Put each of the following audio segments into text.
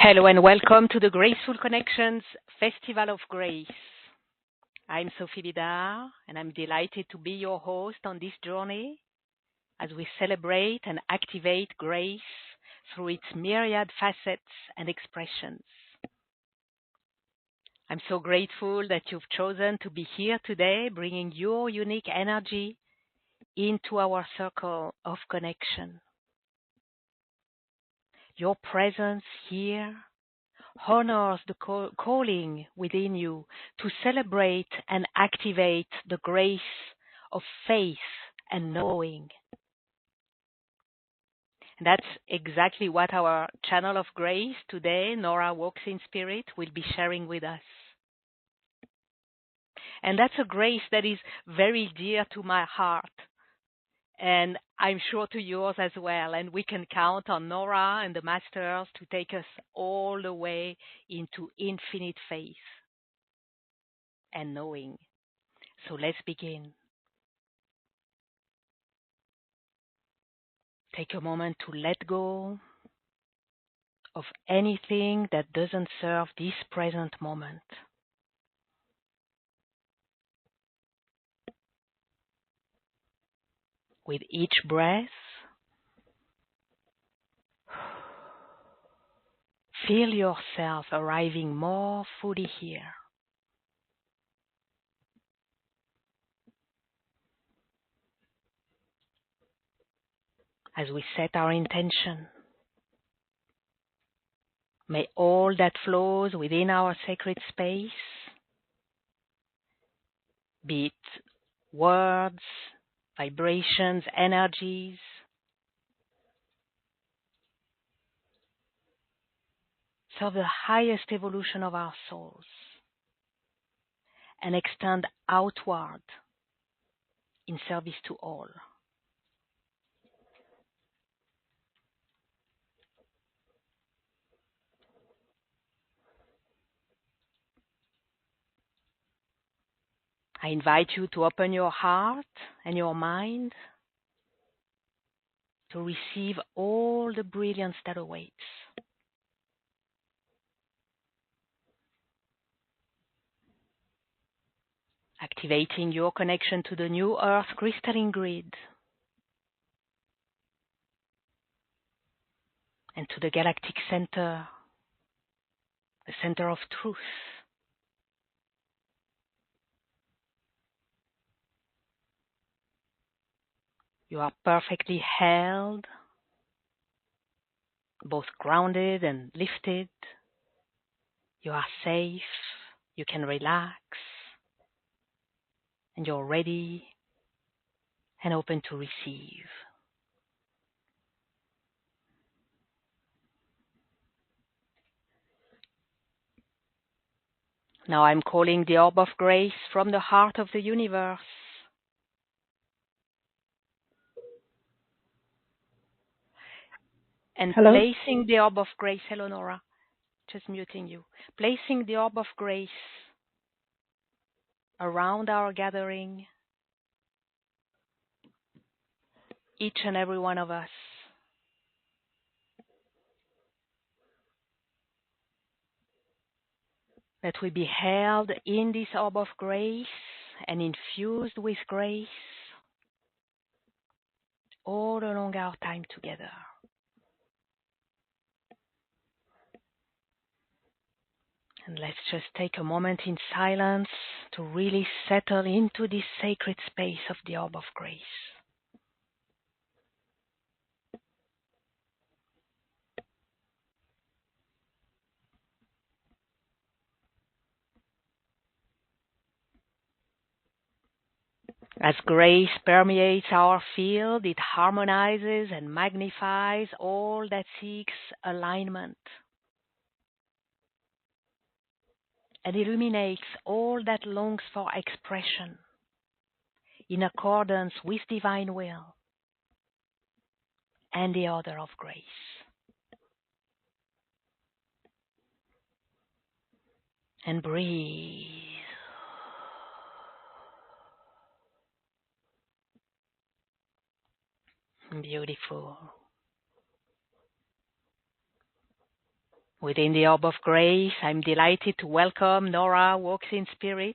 Hello and welcome to the Graceful Connections Festival of Grace. I'm Sophie Bidard and I'm delighted to be your host on this journey as we celebrate and activate grace through its myriad facets and expressions. I'm so grateful that you've chosen to be here today, bringing your unique energy into our circle of connection. Your presence here honors the calling within you to celebrate and activate the grace of faith and knowing. And that's exactly what our channel of grace today, Nora WalksInSpirit, will be sharing with us. And that's a grace that is very dear to my heart. And I'm sure to yours as well. And we can count on Nora and the Masters to take us all the way into infinite faith and knowing. So let's begin. Take a moment to let go of anything that doesn't serve this present moment. With each breath, feel yourself arriving more fully here. As we set our intention, may all that flows within our sacred space, be it words, vibrations, energies, serve the highest evolution of our souls and extend outward in service to all. I invite you to open your heart and your mind to receive all the brilliance that awaits. Activating your connection to the new Earth crystalline grid and to the galactic center, the center of truth. You are perfectly held, both grounded and lifted. You are safe, you can relax, and you're ready and open to receive. Now I'm calling the orb of grace from the heart of the universe. And placing the orb of grace, hello Nora, just muting you. Placing the orb of grace around our gathering, each and every one of us. That we be held in this orb of grace and infused with grace all along our time together. And let's just take a moment in silence to really settle into this sacred space of the orb of grace. As grace permeates our field, it harmonizes and magnifies all that seeks alignment and illuminates all that longs for expression in accordance with divine will and the order of grace. And breathe. Beautiful. Within the Orb of Grace, I'm delighted to welcome Nora WalksInSpirit,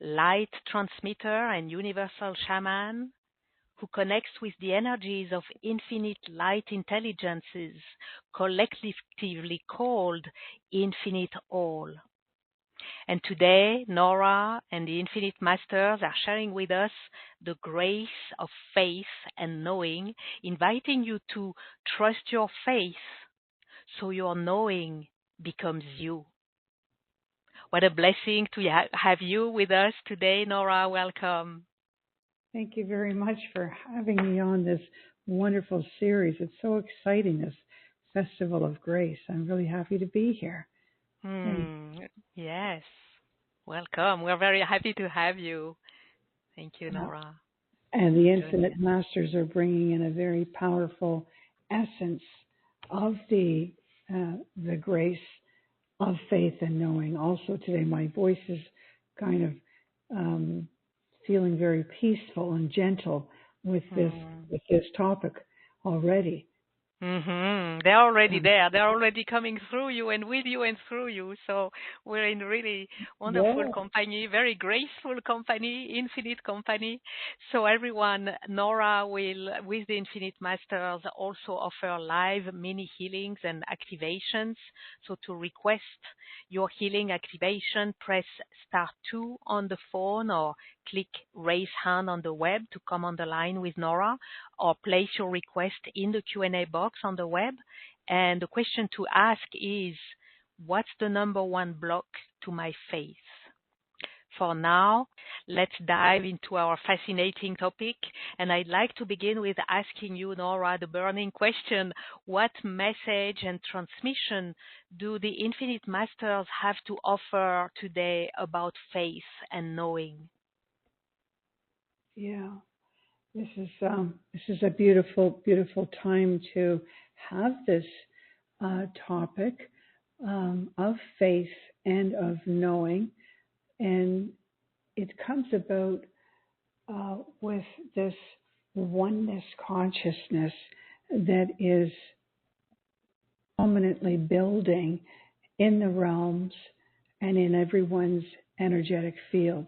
light transmitter and universal shaman, who connects with the energies of infinite light intelligences, collectively called Infinite All. And today, Nora and the Infinite Masters are sharing with us the grace of faith and knowing, inviting you to trust your faith so your knowing becomes you. What a blessing to have you with us today, Nora. Welcome. Thank you very much for having me on this wonderful series. It's so exciting, this Festival of Grace. I'm really happy to be here. Yes. Welcome. We're very happy to have you. Thank you, Nora. And the Infinite Masters are bringing in a very powerful essence of the grace of faith and knowing. Also today, my voice is kind of feeling very peaceful and gentle with this topic already. They're already there. They're already coming through you and with you and through you. So we're in really wonderful company, very graceful company, infinite company. So everyone, Nora will, with the Infinite Masters, also offer live mini healings and activations. So to request your healing activation, press *2 on the phone or click raise hand on the web to come on the line with Nora, or place your request in the Q&A box on the web. And the question to ask is, what's the number one block to my faith? For now, let's dive into our fascinating topic. And I'd like to begin with asking you, Nora, the burning question: what message and transmission do the Infinite Masters have to offer today about faith and knowing? Yeah, this is a beautiful, beautiful time to have this topic of faith and of knowing, and it comes about with this oneness consciousness that is prominently building in the realms and in everyone's energetic fields.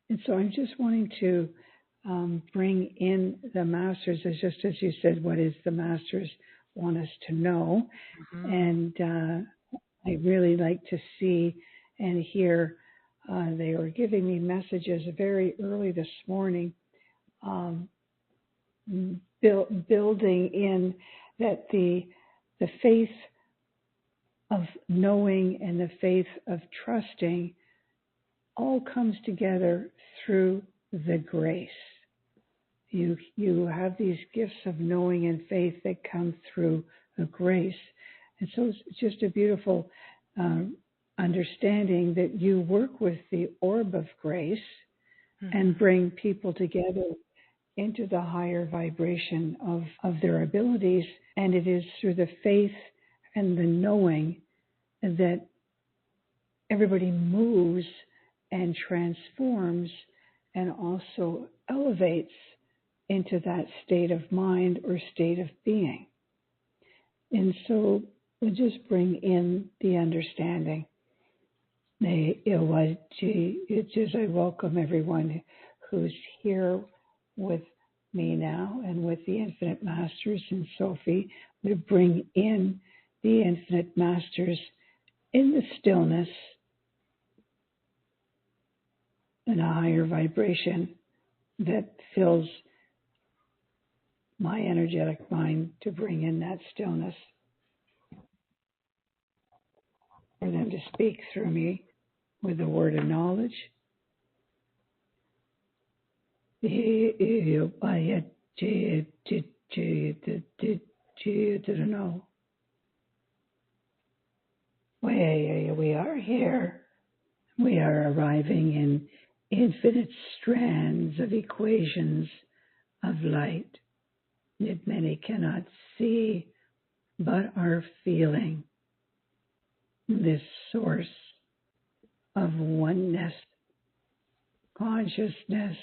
And so I'm just wanting to bring in the Masters, just as you said, what is the Masters want us to know. And I really like to see and hear, they were giving me messages very early this morning, building in that the faith of knowing and the faith of trusting all comes together through the grace. You have these gifts of knowing and faith that come through the grace. And so it's just a beautiful understanding that you work with the orb of grace and bring people together into the higher vibration of their abilities. And it is through the faith and the knowing that everybody moves and transforms and also elevates into that state of mind or state of being. And so we'll just bring in the understanding. I welcome everyone who's here with me now and with the Infinite Masters and Sophie, to bring in the Infinite Masters in the stillness and a higher vibration that fills my energetic mind, to bring in that stillness, for them to speak through me with the word of knowledge. We are here. We are arriving in infinite strands of equations of light that many cannot see but are feeling. This source of oneness consciousness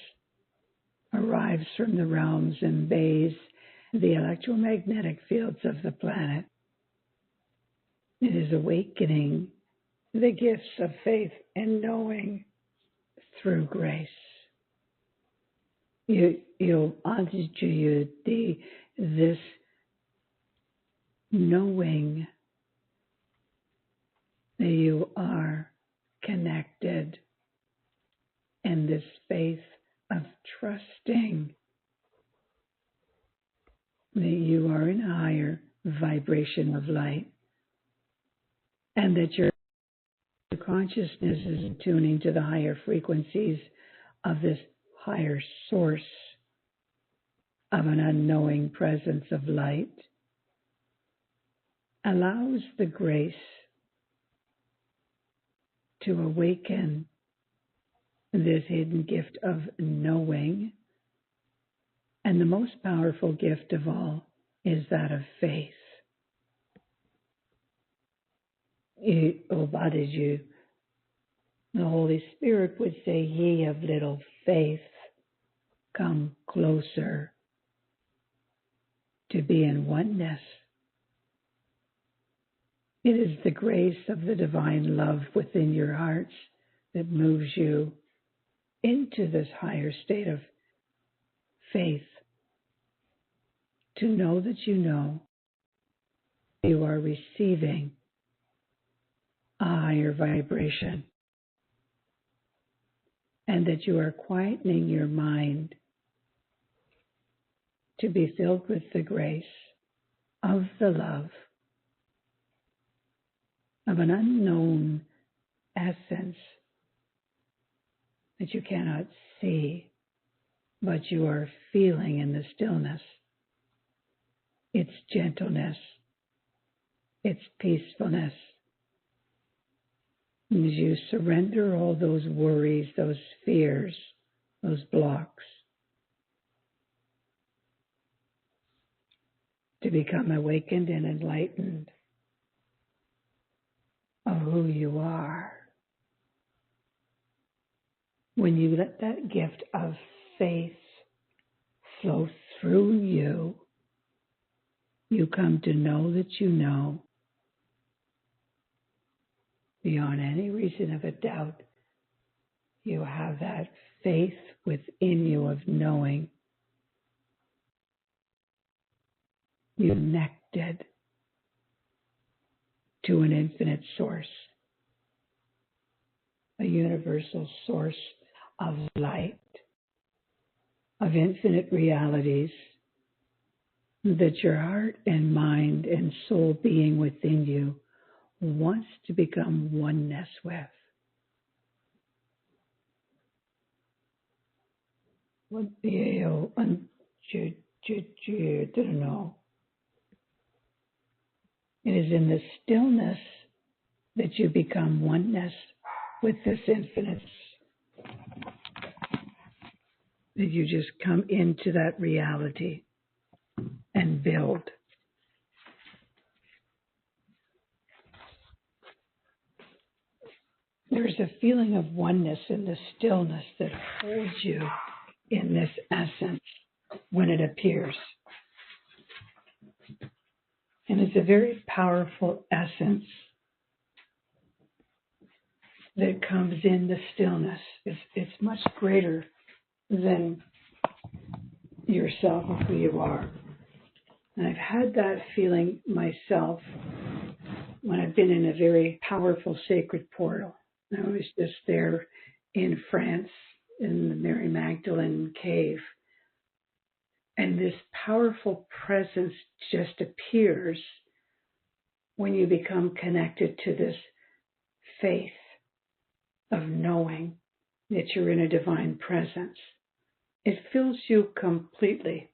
arrives from the realms and bathes the electromagnetic fields of the planet. It is awakening the gifts of faith and knowing through grace. This knowing that you are connected, and this faith of trusting that you are in a higher vibration of light, and that your consciousness is tuning to the higher frequencies of this higher source of an unknowing presence of light, allows the grace to awaken this hidden gift of knowing. And the most powerful gift of all is that of faith. The Holy Spirit would say, ye of little faith, come closer to be in oneness. It is the grace of the divine love within your hearts that moves you into this higher state of faith, to know that you are receiving a higher vibration, and that you are quietening your mind to be filled with the grace of the love of an unknown essence that you cannot see, but you are feeling in the stillness. Its gentleness, its peacefulness. As you surrender all those worries, those fears, those blocks, to become awakened and enlightened of who you are. When you let that gift of faith flow through you, you come to know that you know, beyond any reason of a doubt. You have that faith within you of knowing you're connected to an infinite source, a universal source of light, of infinite realities that your heart and mind and soul being within you wants to become oneness with. It is in the stillness that you become oneness with this infinite, that you just come into that reality and build. There's a feeling of oneness in the stillness that holds you in this essence when it appears. And it's a very powerful essence that comes in the stillness. It's much greater than yourself or who you are. And I've had that feeling myself when I've been in a very powerful sacred portal. I was just there in France in the Mary Magdalene cave. And this powerful presence just appears when you become connected to this faith of knowing that you're in a divine presence. It fills you completely.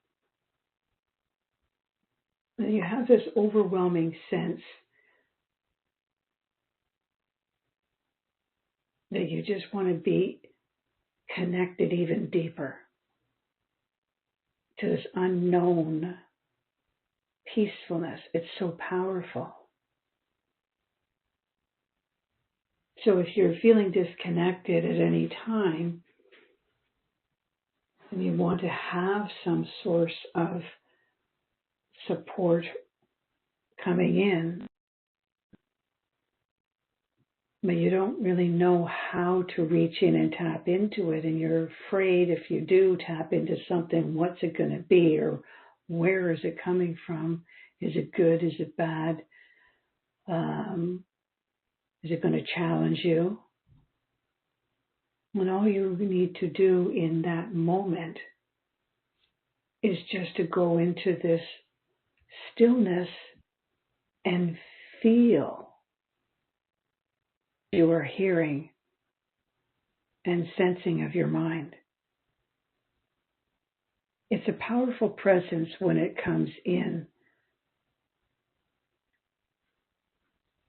And you have this overwhelming sense that you just want to be connected even deeper to this unknown peacefulness. It's so powerful. So if you're feeling disconnected at any time, and you want to have some source of support coming in, but you don't really know how to reach in and tap into it. And you're afraid if you do tap into something, what's it going to be, or where is it coming from? Is it good? Is it bad? Is it going to challenge you? When all you need to do in that moment is just to go into this stillness and feel you are hearing and sensing of your mind. It's a powerful presence when it comes in.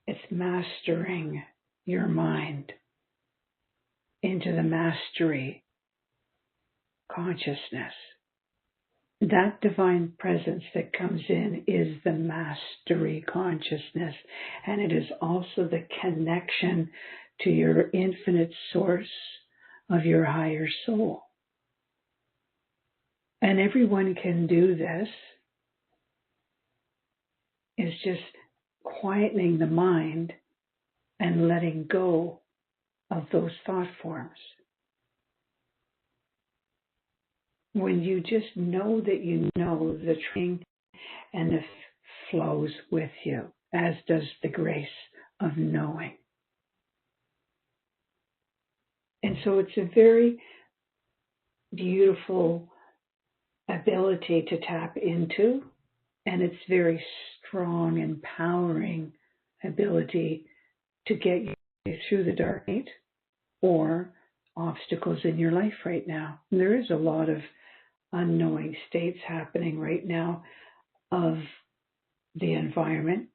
It's mastering your mind into the mastery consciousness. That divine presence that comes in is the mastery consciousness, and it is also the connection to your infinite source of your higher soul. And everyone can do this. It's just quietening the mind and letting go of those thought forms. When you just know that you know, the training and the flows with you, as does the grace of knowing. And so it's a very beautiful ability to tap into, and it's very strong, empowering ability to get you through the dark night or obstacles in your life right now. And there is a lot of unknowing states happening right now of the environment.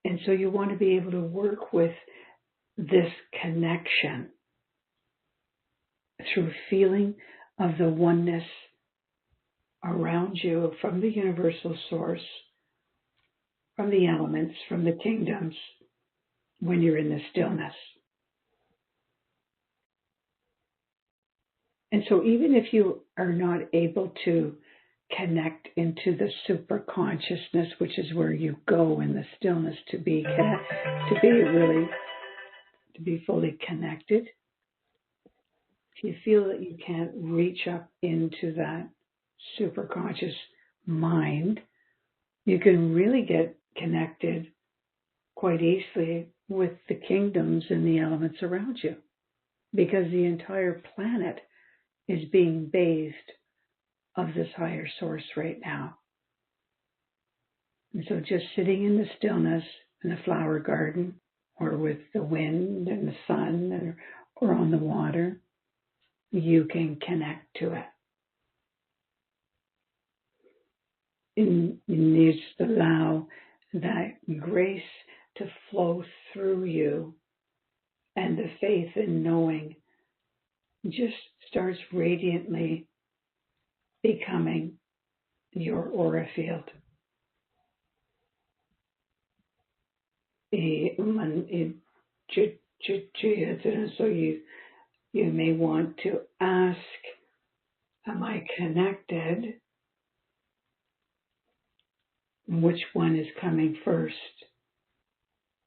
And so you want to be able to work with this connection through feeling of the oneness around you from the universal source, from the elements, from the kingdoms, when you're in the stillness. And so even if you are not able to connect into the super consciousness, which is where you go in the stillness to be fully connected, if you feel that you can't reach up into that super conscious mind, you can really get connected quite easily with the kingdoms and the elements around you, because the entire planet is being bathed of this higher source right now. And so just sitting in the stillness in the flower garden, or with the wind and the sun, or on the water, you can connect to it. And you just allow that grace to flow through you, and the faith in knowing just starts radiantly becoming your aura field. So you may want to ask, am I connected? Which one is coming first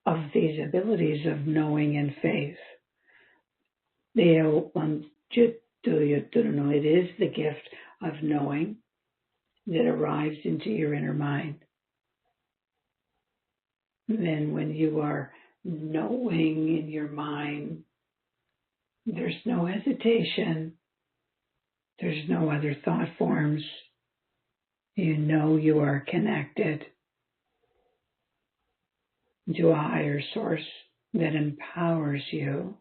of these abilities of knowing and faith? It is the gift of knowing that arrives into your inner mind. Then when you are knowing in your mind, there's no hesitation. There's no other thought forms. You know you are connected to a higher source that empowers you.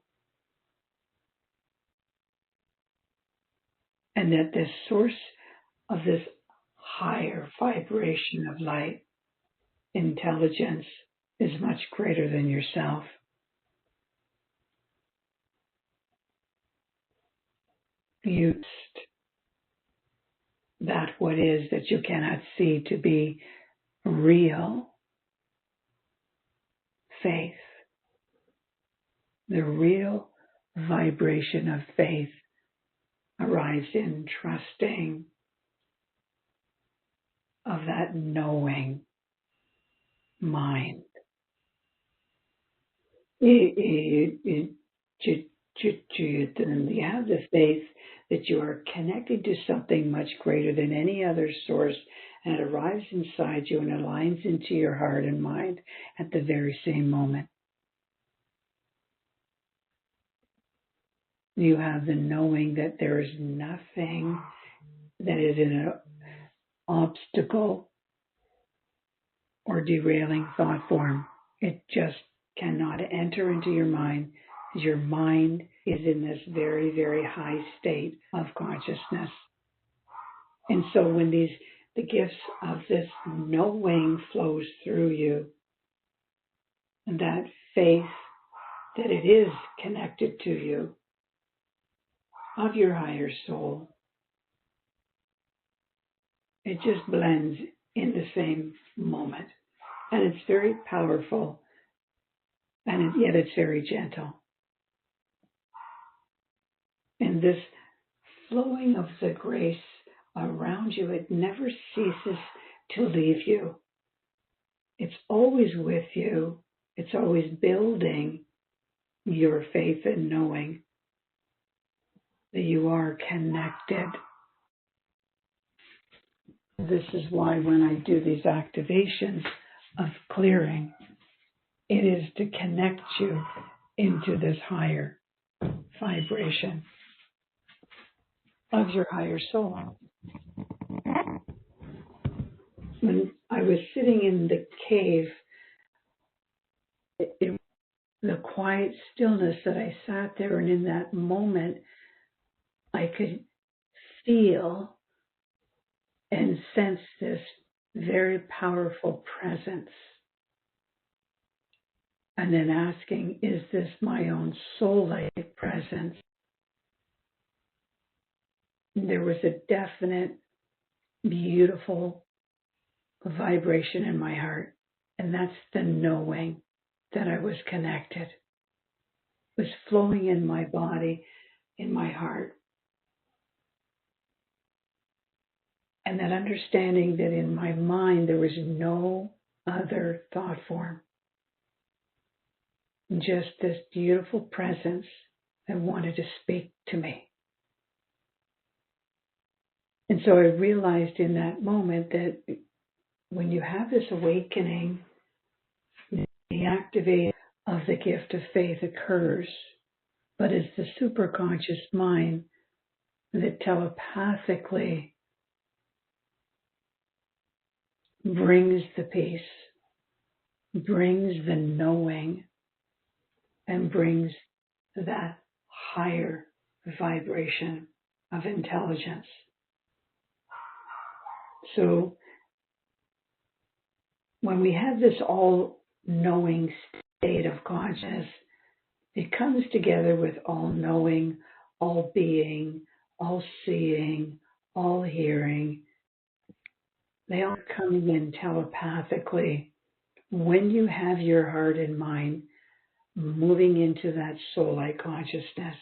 And that this source of this higher vibration of light, intelligence, is much greater than yourself. Used that what is that you cannot see to be real faith. The real vibration of faith arrives in trusting of that knowing mind. You have the faith that you are connected to something much greater than any other source, and it arrives inside you and aligns into your heart and mind at the very same moment. You have the knowing that there is nothing that is an obstacle or derailing thought form. It just cannot enter into your mind. Your mind is in this very, very high state of consciousness. And so when the gifts of this knowing flows through you, and that faith that it is connected to you, of your higher soul, it just blends in the same moment. And it's very powerful, and yet it's very gentle. And this flowing of the grace around you, it never ceases to leave you. It's always with you. It's always building your faith and knowing that you are connected. This is why when I do these activations of clearing, it is to connect you into this higher vibration of your higher soul. When I was sitting in the cave, the quiet stillness that I sat there, and in that moment, I could feel and sense this very powerful presence. And then asking, is this my own soul-like presence? There was a definite, beautiful vibration in my heart. And that's the knowing that I was connected. It was flowing in my body, in my heart. And that understanding that in my mind there was no other thought form. Just this beautiful presence that wanted to speak to me. And so I realized in that moment that when you have this awakening, the activation of the gift of faith occurs, but it's the superconscious mind that telepathically brings the peace, brings the knowing, and brings that higher vibration of intelligence. So when we have this all-knowing state of consciousness, it comes together with all-knowing, all-being, all-seeing, all-hearing. They all come in telepathically when you have your heart and mind moving into that soul-like consciousness.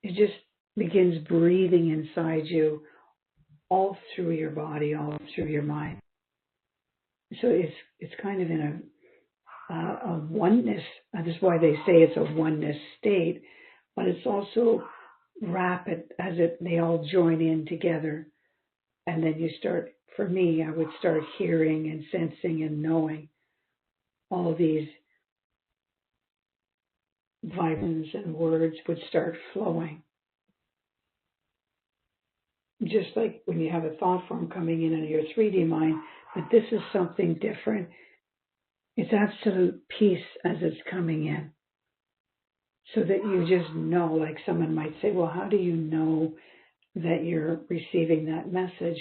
It just begins breathing inside you, all through your body, all through your mind. So it's kind of in a oneness. That's why they say it's a oneness state, but it's also rapid as they all join in together. And then you start, for me, I would start hearing and sensing and knowing all these vibrations and words would start flowing. Just like when you have a thought form coming in your 3D mind, but this is something different. It's absolute peace as it's coming in. So that you just know, like someone might say, well, how do you know that you're receiving that message?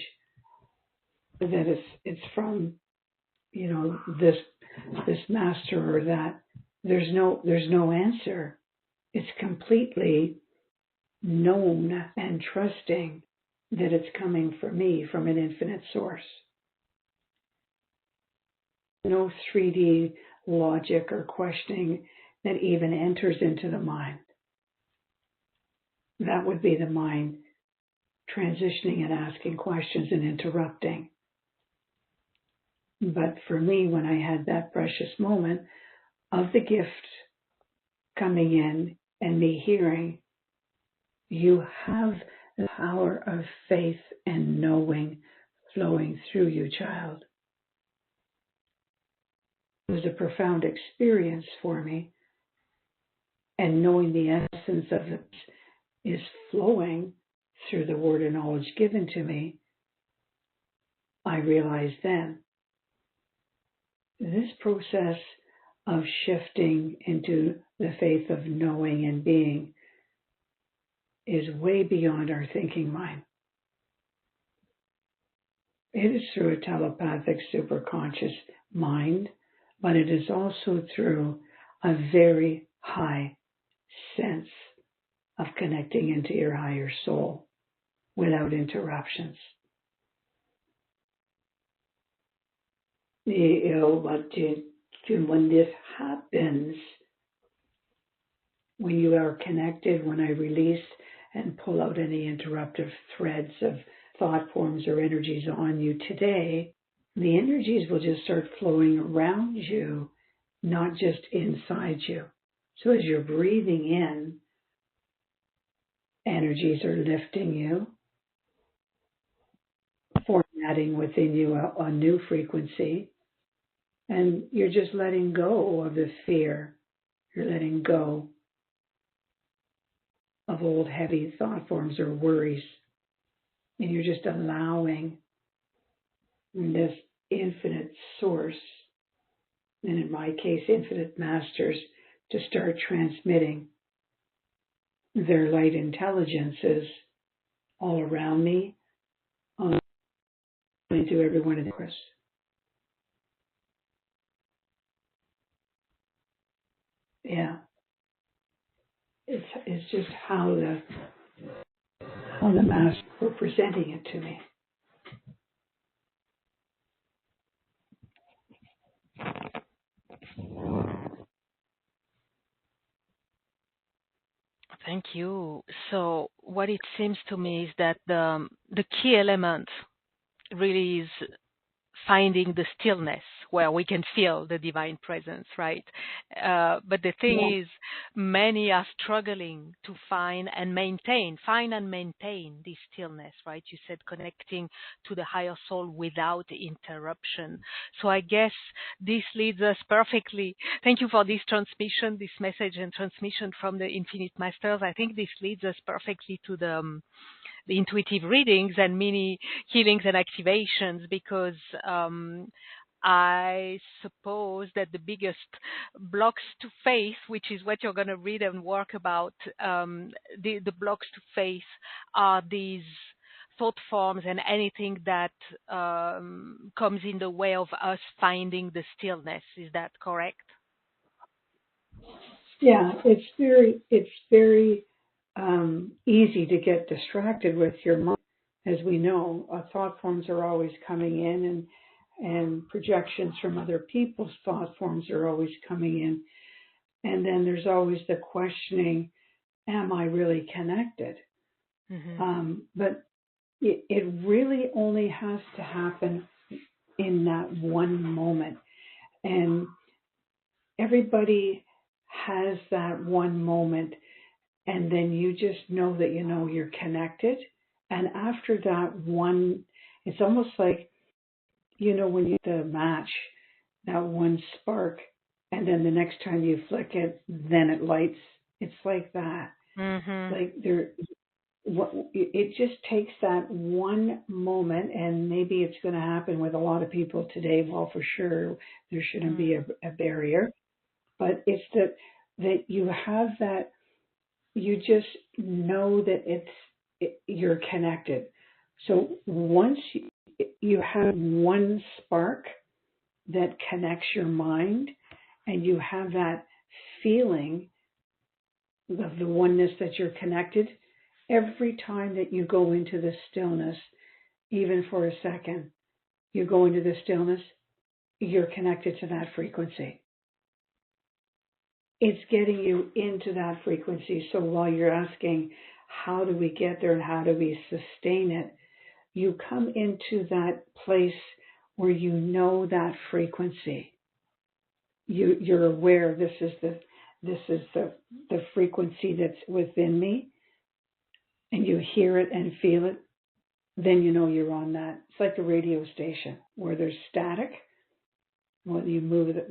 That it's from, this master or that. There's no answer. It's completely known and trusting that it's coming from me, from an infinite source. No 3D logic or questioning that even enters into the mind. That would be the mind transitioning and asking questions and interrupting. But for me, when I had that precious moment, of the gift coming in and me hearing, you have the power of faith and knowing flowing through you, child. It was a profound experience for me, and knowing the essence of it is flowing through the word of knowledge given to me, I realized then this process of shifting into the faith of knowing and being is way beyond our thinking mind. It is through a telepathic superconscious mind, but it is also through a very high sense of connecting into your higher soul without interruptions. When this happens, when you are connected, when I release and pull out any interruptive threads of thought forms or energies on you today, the energies will just start flowing around you, not just inside you. So as you're breathing in, energies are lifting you, formatting within you a new frequency, and you're just letting go of the fear. You're letting go of old heavy thought forms or worries. And you're just allowing this infinite source, and in my case, infinite masters, to start transmitting their light intelligences all around me, into every one of the Chris. Yeah. It's just how the masters were presenting it to me. Thank you. So what it seems to me is that the key element really is finding the stillness where we can feel the divine presence, right? But the thing is, many are struggling to find and maintain this stillness, right? You said connecting to the higher soul without interruption. So I guess this leads us perfectly. Thank you for this transmission, this message and transmission from the Infinite Masters. I think this leads us perfectly to the intuitive readings and mini healings and activations, because I suppose that the biggest blocks to face, which is what you're going to read and work about, the blocks to face are these thought forms and anything that comes in the way of us finding the stillness. Is that correct? Yeah, it's very easy to get distracted with your mind. As we know, thought forms are always coming in, and projections from other people's thought forms are always coming in. And then there's always the questioning, am I really connected? Mm-hmm. But it really only has to happen in that one moment. And everybody has that one moment, and then you just know that you know you're connected. And after that one, it's almost like, you know, when you hit the match, that one spark, and then the next time you flick it, then it lights. It's like that. Mm-hmm. Like it just takes that one moment, and maybe it's going to happen with a lot of people today. Well, for sure, there shouldn't be a barrier, but it's that you have that. You just know that you're connected. So once you have one spark that connects your mind, and you have that feeling of the oneness that you're connected, every time that you go into the stillness, even for a second, you go into the stillness, you're connected to that frequency. It's getting you into that frequency. So while you're asking, how do we get there and how do we sustain it, you come into that place where you know that frequency. you're aware this is the frequency that's within me, and you hear it and feel it, then you know you're on that. It's like a radio station where there's static. When you move the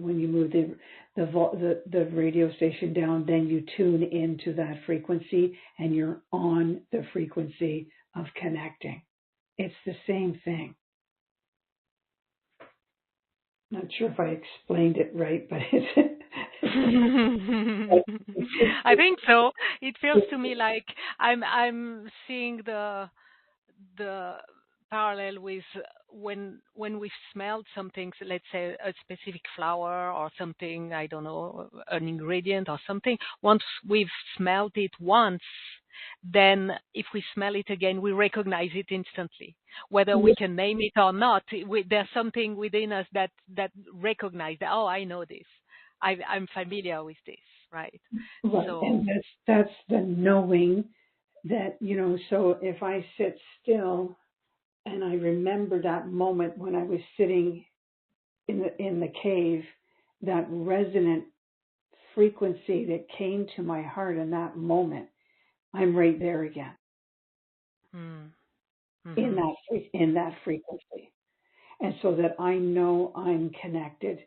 radio station down, then you tune into that frequency, and you're on the frequency of connecting. It's the same thing. Not sure if I explained it right, but I think so. It feels to me like I'm seeing the parallel with when we've smelled something, so let's say a specific flower or something, I don't know, an ingredient or something. Once we've smelled it once, then if we smell it again, we recognize it instantly. Whether we can name it or not, there's something within us that recognizes, oh, I know this. I'm familiar with this, right? Right. So, and that's the knowing that, so if I sit still and I remember that moment when I was sitting in the cave, that resonant frequency that came to my heart in that moment, I'm right there again. mm-hmm. in that frequency. And so that I know I'm connected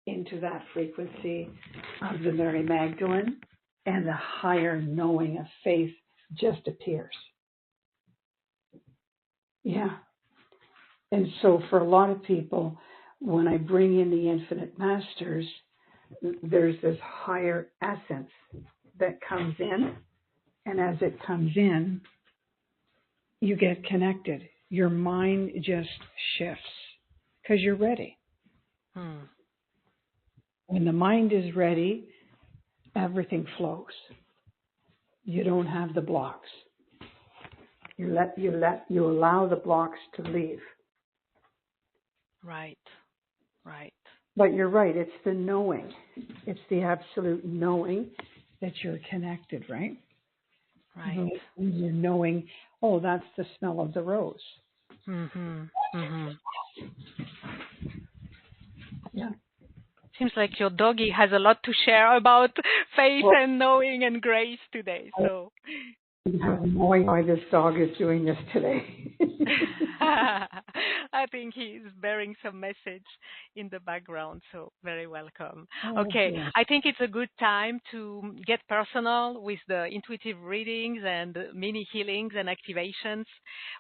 into that frequency of the Mary Magdalene, and the higher knowing of faith just appears. Yeah. And so for a lot of people, when I bring in the infinite masters, there's this higher essence that comes in. And as it comes in, you get connected. Your mind just shifts because you're ready. When the mind is ready, everything flows. You don't have the blocks. You allow the blocks to leave. Right. But you're right, it's the knowing. It's the absolute knowing that you're connected, right? Right. You're knowing, oh, that's the smell of the rose. Yeah. Seems like your doggy has a lot to share about faith and knowing and grace today. So I have no idea why this dog is doing this today. I think he's bearing some message in the background, so very welcome. Oh, okay, yes. I think it's a good time to get personal with the intuitive readings and mini healings and activations.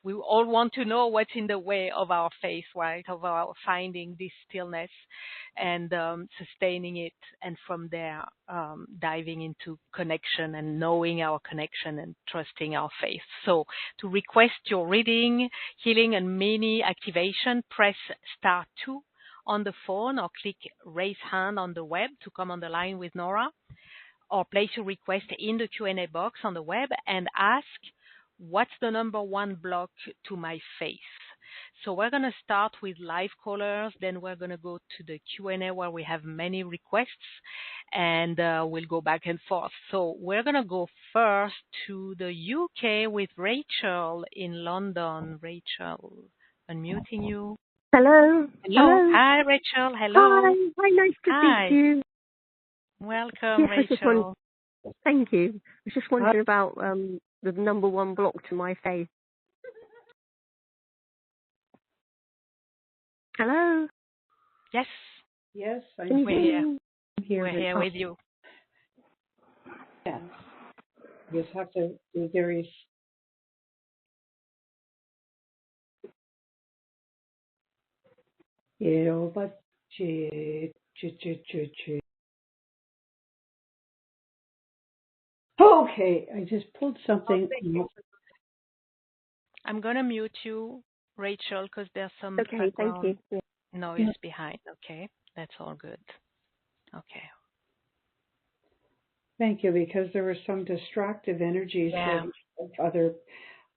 We all want to know what's in the way of our faith, right, of our finding this stillness and sustaining it, and from there diving into connection and knowing our connection and trusting our faith. So to request your reading, healing, and mini activation, press *2 on the phone or click raise hand on the web to come on the line with Nora, or place your request in the Q&A box on the web and ask, what's the number one block to my faith? So we're going to start with live callers, then we're going to go to the Q&A where we have many requests, and we'll go back and forth. So we're going to go first to the UK with Rachel in London. Rachel, unmuting you. Hello. Hello. Hi, Rachel. Hello. Hi, nice to speak to you. Welcome, Rachel. Thank you. I was just wondering about the number one block to my faith. Hello? Yes, we're here. We're here with you. Yeah. You just have to be very... Okay, I just pulled something. I'm going to mute you, Rachel, because there's some background noise behind. Okay, that's all good. Okay. Thank you, because there were some destructive energies of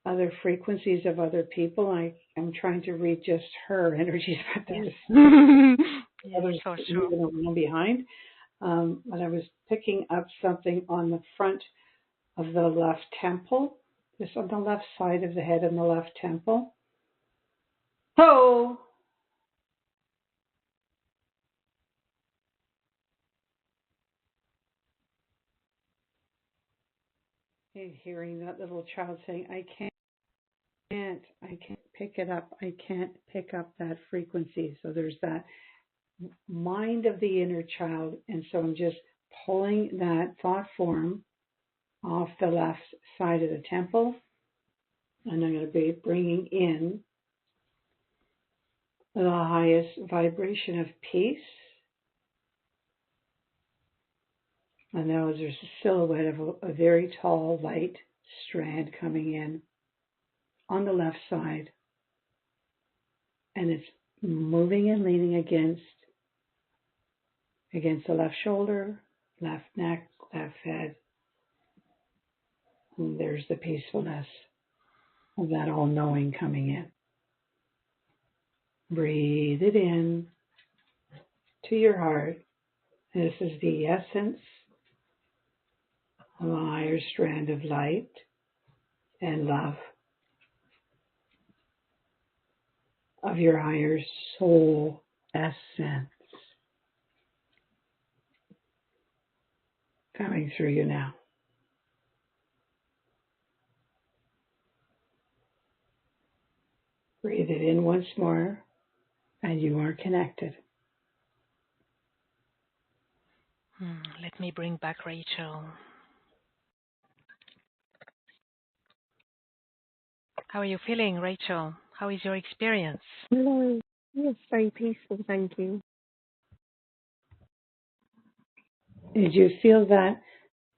other frequencies of other people. I'm trying to read just her energies, but there's others moving around behind. But I was picking up something on the front of the left temple, just on the left side of the head in the left temple. Oh! Hearing that little child saying, I can't pick it up. I can't pick up that frequency. So there's that mind of the inner child. And so I'm just pulling that thought form off the left side of the temple. And I'm going to be bringing in the highest vibration of peace. And now there's a silhouette of a very tall, light strand coming in on the left side. And it's moving and leaning against the left shoulder, left neck, left head. And there's the peacefulness of that all-knowing coming in. Breathe it in to your heart. This is the essence of a higher strand of light and love of your higher soul essence coming through you now. Breathe it in once more, and you are connected. Let me bring back Rachel. How are you feeling, Rachel? How is your experience? Hello. Yes, very peaceful, thank you. Did you feel that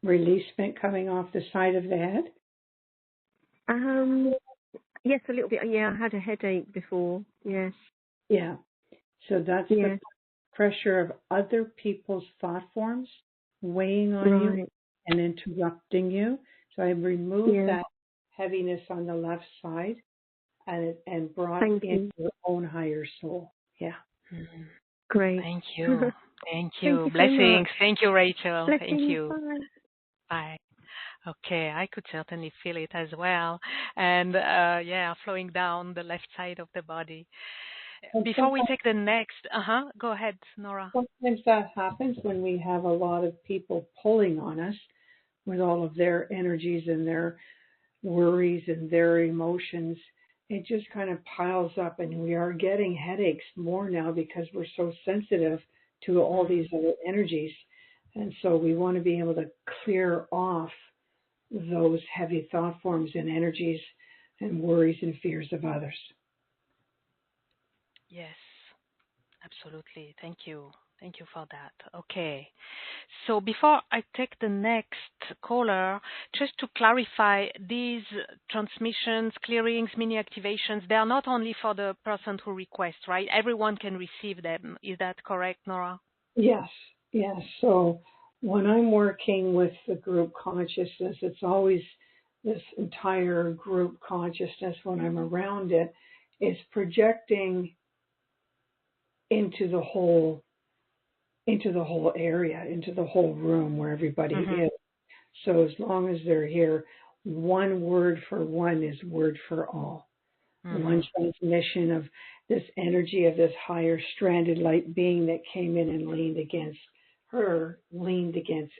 releasement coming off the side of the head? Yes, a little bit. Yeah, I had a headache before. Yes. Yeah. So that's the pressure of other people's thought forms weighing on you and interrupting you. So I removed that heaviness on the left side and brought in your own higher soul. Yeah. Mm-hmm. Great. Thank you. Thank you. Thank you Blessings. so Thank you, Rachel. Blessings. Thank you. Bye. Bye. Okay, I could certainly feel it as well. And flowing down the left side of the body. And before we take the next, go ahead, Nora. Sometimes that happens when we have a lot of people pulling on us with all of their energies and their worries and their emotions. It just kind of piles up, and we are getting headaches more now because we're so sensitive to all these other energies. And so we want to be able to clear off those heavy thought forms and energies and worries and fears of others. Yes, absolutely. Thank you. Thank you for that. Okay. So before I take the next caller, just to clarify, these transmissions, clearings, mini activations, they are not only for the person who requests, right? Everyone can receive them. Is that correct, Nora? Yes. So when I'm working with the group consciousness, it's always this entire group consciousness. When I'm around it, it's projecting into the whole area, into the whole room where everybody is. So as long as they're here, one word for one is word for all. One transmission of this energy of this higher stranded light being that came in and leaned against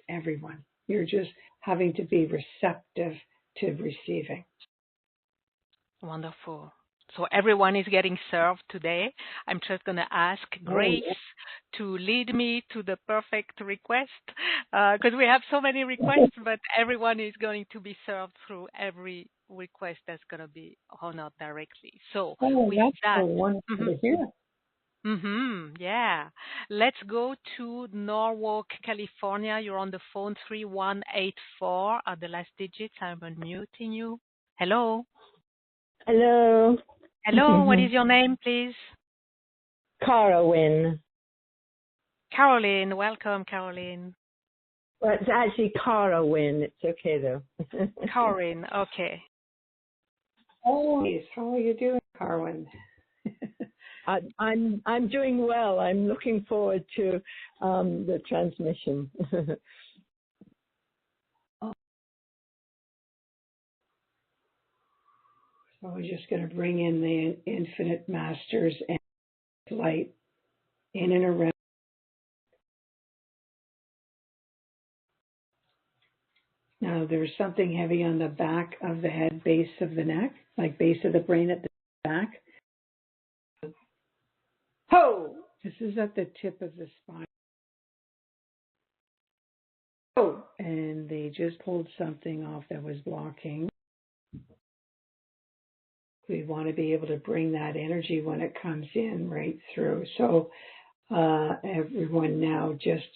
everyone. You're just having to be receptive to receiving. Wonderful. So everyone is getting served today. I'm just going to ask Grace to lead me to the perfect request, because we have so many requests, but everyone is going to be served through every request that's going to be honored directly. So with that, so wonderful to hear. Yeah. Let's go to Norwalk, California. You're on the phone, 3184 are the last digits. I'm unmuting you. Hello. Hello. Hello, what is your name, please? Caroline. Caroline, welcome, Caroline. Well, it's actually Caroline. It's okay, though. Caroline, okay. Oh, how are you doing, Caroline? I'm doing well. I'm looking forward to the transmission. So we're just going to bring in the infinite masters and light in and around. Now there's something heavy on the back of the head, base of the neck, like base of the brain at the back. Ho! This is at the tip of the spine. Ho! And they just pulled something off that was blocking. We want to be able to bring that energy when it comes in right through. So everyone now just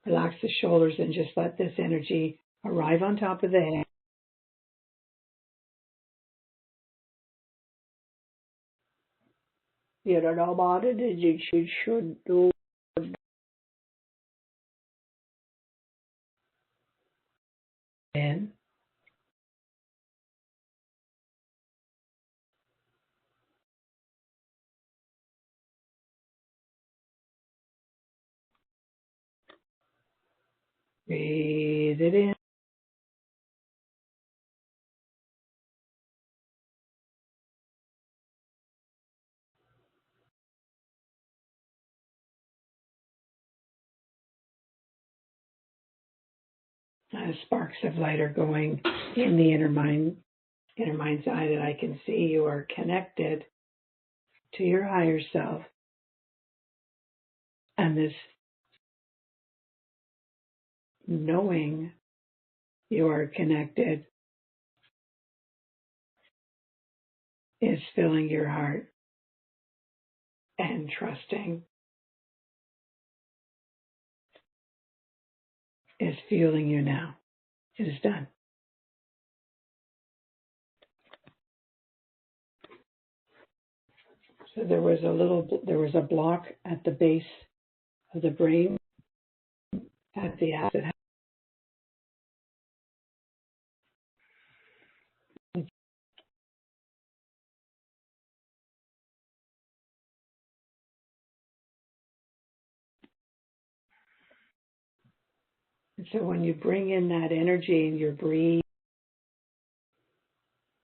relax the shoulders and just let this energy arrive on top of the head. You don't know about it, you should do. In. Breathe it in. Sparks of light are going in the inner mind's eye that I can see. You are connected to your higher self. And this knowing you are connected is filling your heart, and trusting is fueling you now. It is done. So there was a block at the base of the brain at the acid. And so when you bring in that energy in your breathe,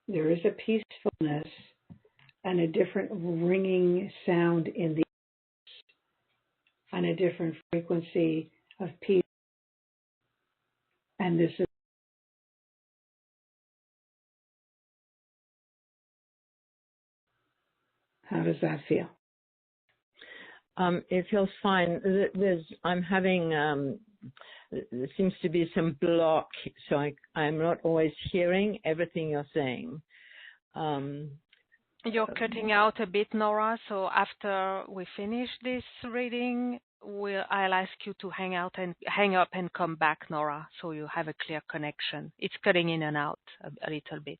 there is a peacefulness and a different ringing sound in the and a different frequency of peace. And this is how does that feel? It feels fine. I'm having, there seems to be some block, so I'm not always hearing everything you're saying. You're cutting out a bit, Nora, so after we finish this reading, I'll ask you to hang up and come back, Nora, so you have a clear connection. It's cutting in and out a little bit.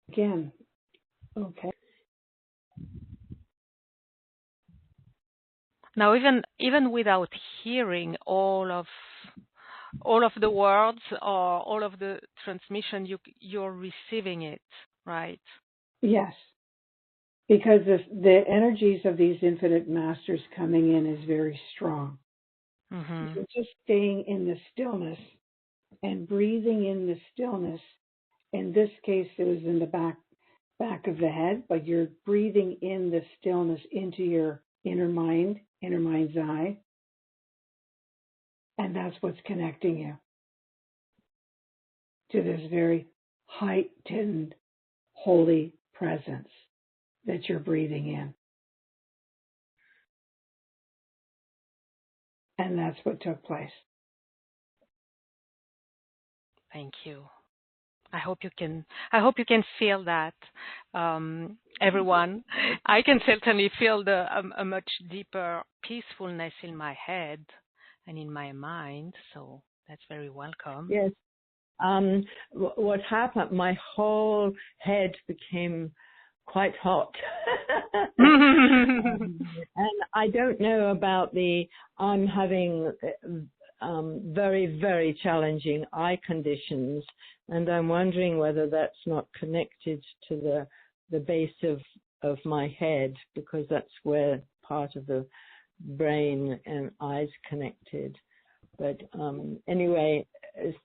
Again, okay. Now, even without hearing all of the words or all of the transmission, you're receiving it, right? Yes, because the energies of these infinite masters coming in is very strong. Mm-hmm. So just staying in the stillness and breathing in the stillness. In this case, it was in the back of the head, but you're breathing in the stillness into your inner mind's eye, and that's what's connecting you to this very heightened holy presence that you're breathing in. And that's what took place. Thank you. I hope you can feel that, everyone. I can certainly feel a much deeper peacefulness in my head and in my mind. So that's very welcome. Yes. What happened? My whole head became quite hot. And I don't know about I'm having very, very challenging eye conditions, and I'm wondering whether that's not connected to the base of my head, because that's where part of the brain and eyes connected. But anyway,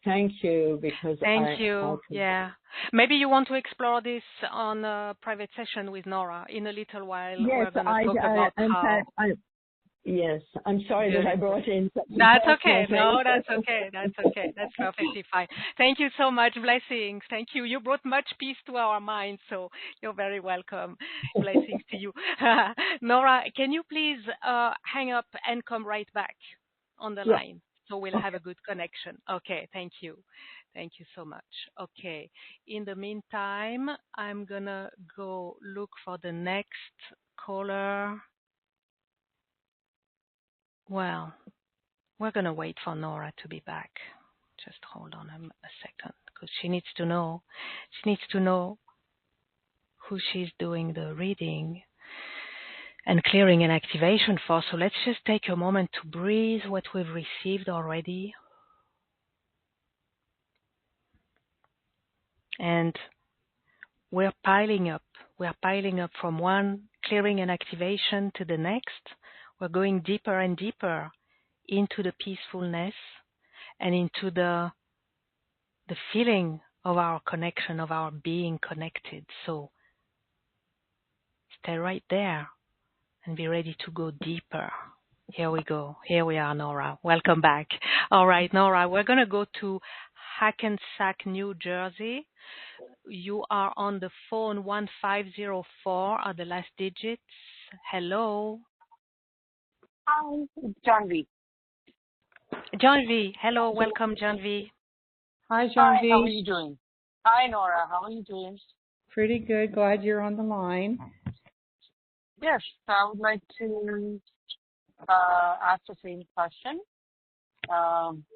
thank you, because Thank you. Yeah. Maybe you want to explore this on a private session with Nora in a little while. Yes, we're going to talk about how. Yes, I'm sorry that I brought in such a That's personal okay. thing. No, that's okay. That's okay. That's perfectly fine. Thank you so much. Blessings. Thank you. You brought much peace to our minds, so you're very welcome. Blessings to you. Nora, can you please hang up and come right back on the Yeah. line so we'll have a good connection? Okay. Thank you. Thank you so much. Okay. In the meantime, I'm going to go look for the next caller. Well, we're going to wait for Nora to be back. Just hold on a second, because she needs to know. She needs to know who she's doing the reading and clearing and activation for. So let's just take a moment to breathe what we've received already. And we're piling up. We're piling up from one clearing and activation to the next. We're going deeper and deeper into the peacefulness and into the feeling of our connection, of our being connected. So stay right there and be ready to go deeper. Here we go. Here we are, Nora. Welcome back. All right, Nora, we're going to go to Hackensack, New Jersey. You are on the phone 1504 are the last digits. Hello. Hi, it's John V. John V. Hello. Welcome, John V. Hi, John Hi, how are V. you doing? Hi, Nora. How are you doing? Pretty good. Glad you're on the line. Yes, I would like to ask the same question.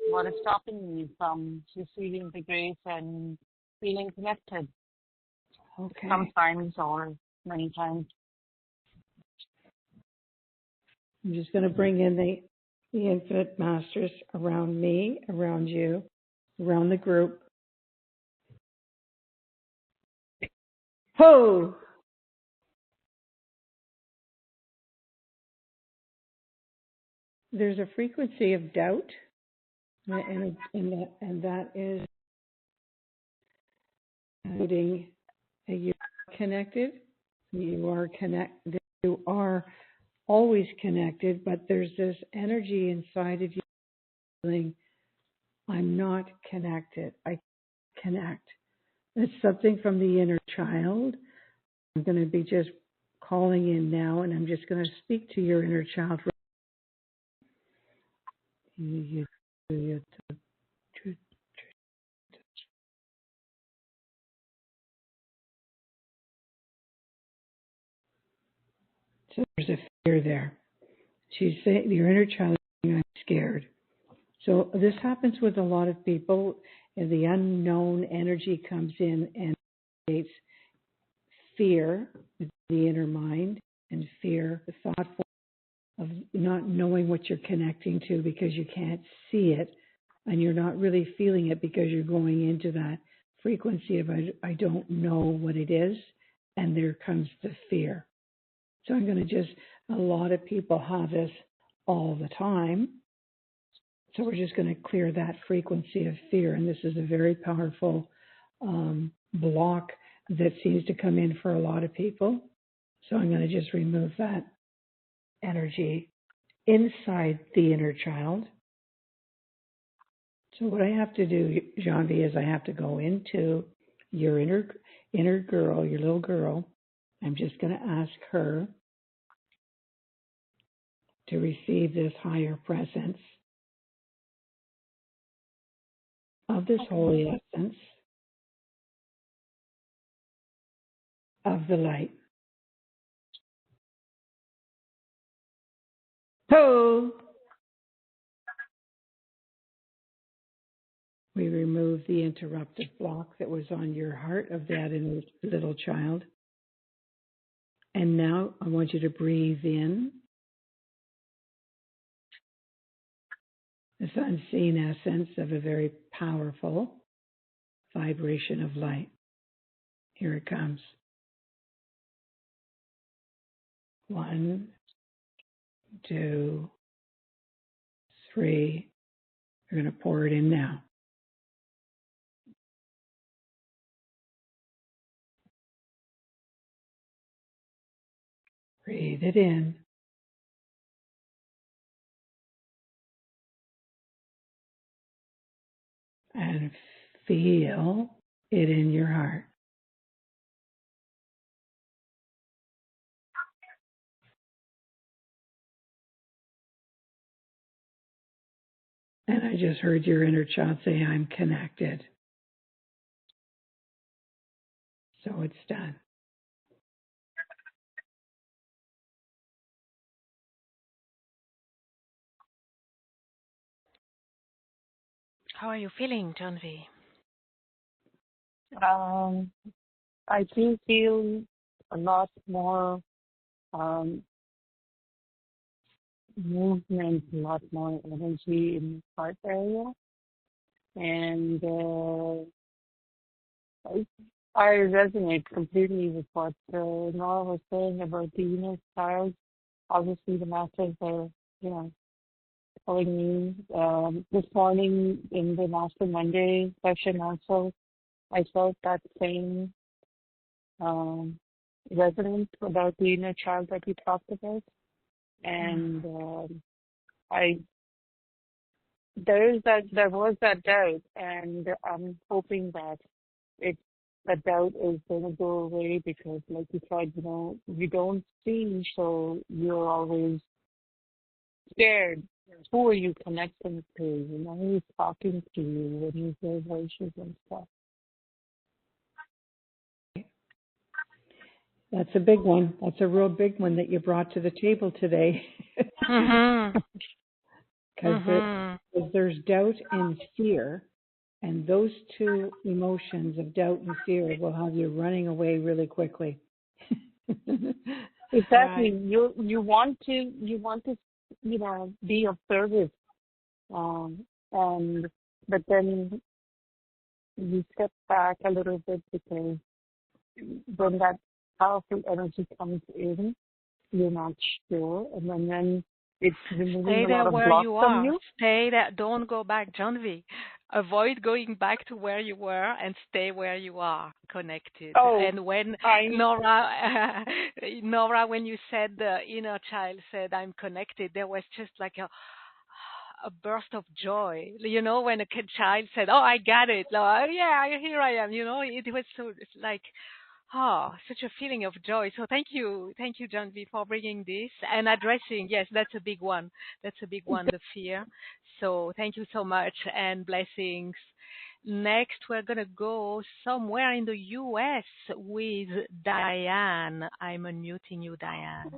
What is stopping me from receiving the grace and feeling connected? Okay. Sometimes or many times. I'm just going to bring in the infinite masters around me, around you, around the group. Ho! There's a frequency of doubt, and that is including you are connected. You are always connected, but there's this energy inside of you feeling, I'm not connected. I connect. It's something from the inner child. I'm going to be just calling in now, and I'm just going to speak to your inner child. So there's a fear there. She's saying, your inner child is saying, I'm scared. So this happens with a lot of people. And the unknown energy comes in and creates fear, the inner mind, and fear, the thought of not knowing what you're connecting to because you can't see it, and you're not really feeling it because you're going into that frequency of I don't know what it is, and there comes the fear. So I'm going to just, a lot of people have this all the time. So we're just going to clear that frequency of fear. And this is a very powerful block that seems to come in for a lot of people. So I'm going to just remove that energy inside the inner child. So what I have to do, Janvi, is I have to go into your inner girl, your little girl. I'm just going to ask her to receive this higher presence of this holy essence of the light. Ho! We remove the interruptive block that was on your heart of that inner little child. And now I want you to breathe in this unseen essence of a very powerful vibration of light. Here it comes. 1, 2, 3. We're going to pour it in now. Breathe it in. and feel it in your heart. And I just heard your inner child say, I'm connected. So it's done. How are you feeling, John V? I do feel a lot more movement, a lot more energy in the heart area. And I resonate completely with what Nora was saying about the inner child. Obviously, the masters are, telling me this morning in the Master Monday session also, I felt that same resonance about the inner child that we talked about. And there was that doubt, and I'm hoping that the doubt is going to go away because, like you said, you don't see, so you're always scared. Who are you connecting to? Who's talking to you when you hear voices and stuff? That's a big one. That's a real big one that you brought to the table today. Because there's doubt and fear, and those two emotions of doubt and fear will have you running away really quickly. Exactly. Right. You want to be of service, but then you step back a little bit because when that powerful energy comes in, you're not sure, and then it's removing a lot of blocks from you. Stay there. Don't go back, John V. Avoid going back to where you were and stay where you are connected. Oh, and when Nora, when you said the inner child said, I'm connected, there was just like a burst of joy. When a child said, oh, I got it. Yeah, here I am. It was so like, such a feeling of joy. So thank you, John V, for bringing this and addressing. Yes, that's a big one. The fear. So thank you so much and blessings. Next, we're going to go somewhere in the U.S. with Diane. I'm unmuting you, Diane.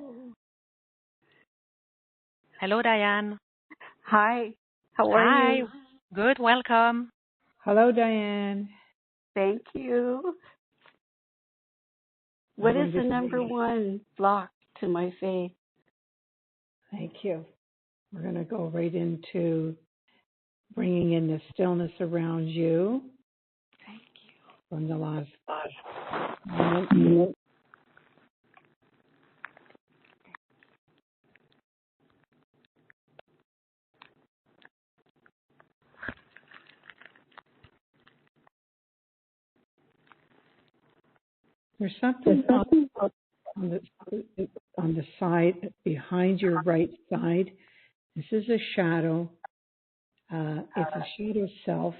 Hello, Diane. Hi. How are you? Good. Welcome. Hello, Diane. Thank you. What is the number one block to my faith? Thank you. We're going to go right into bringing in the stillness around you. Thank you. From the last moment. There's something on the side, behind your right side. This is a shadow. It's a shadow self.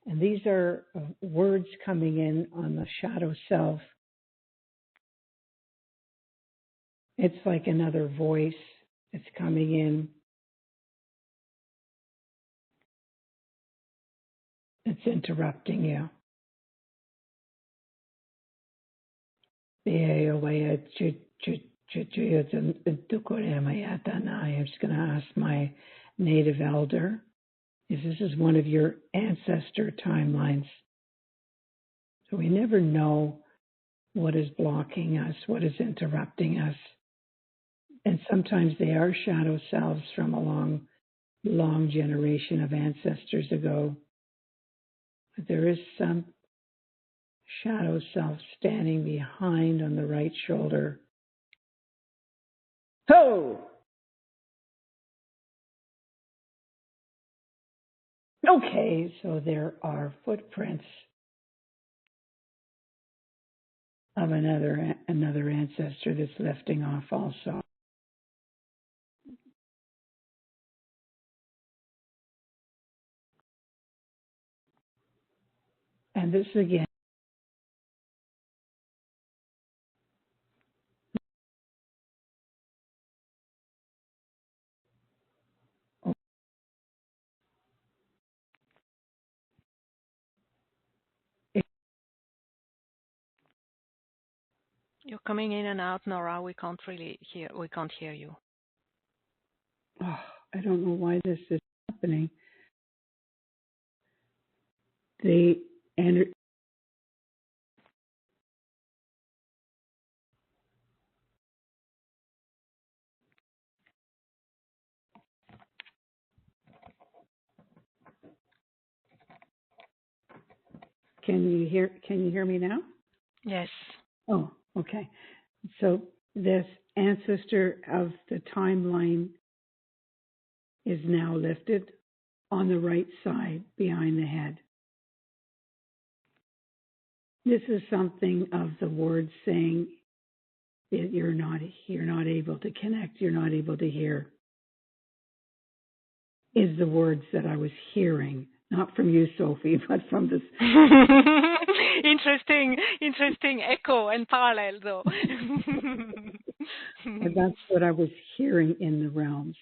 And these are words coming in on the shadow self. It's like another voice. It's coming in. It's interrupting you. I'm just going to ask my native elder if this is one of your ancestor timelines. So we never know what is blocking us, what is interrupting us. And sometimes they are shadow selves from a long generation of ancestors ago. But there is some shadow self standing behind on the right shoulder. Oh! Okay, so there are footprints of another ancestor that's lifting off also. And this again. You're coming in and out, Nora. We can't hear you. Oh, I don't know why this is happening. Can you hear me now? Yes. Oh, okay. So this ancestor of the timeline is now lifted on the right side behind the head. This is something of the word saying that you're not able to connect, you're not able to hear, is the words that I was hearing, not from you, Sophie, but from this. Interesting echo and parallel, though. And that's what I was hearing in the realms.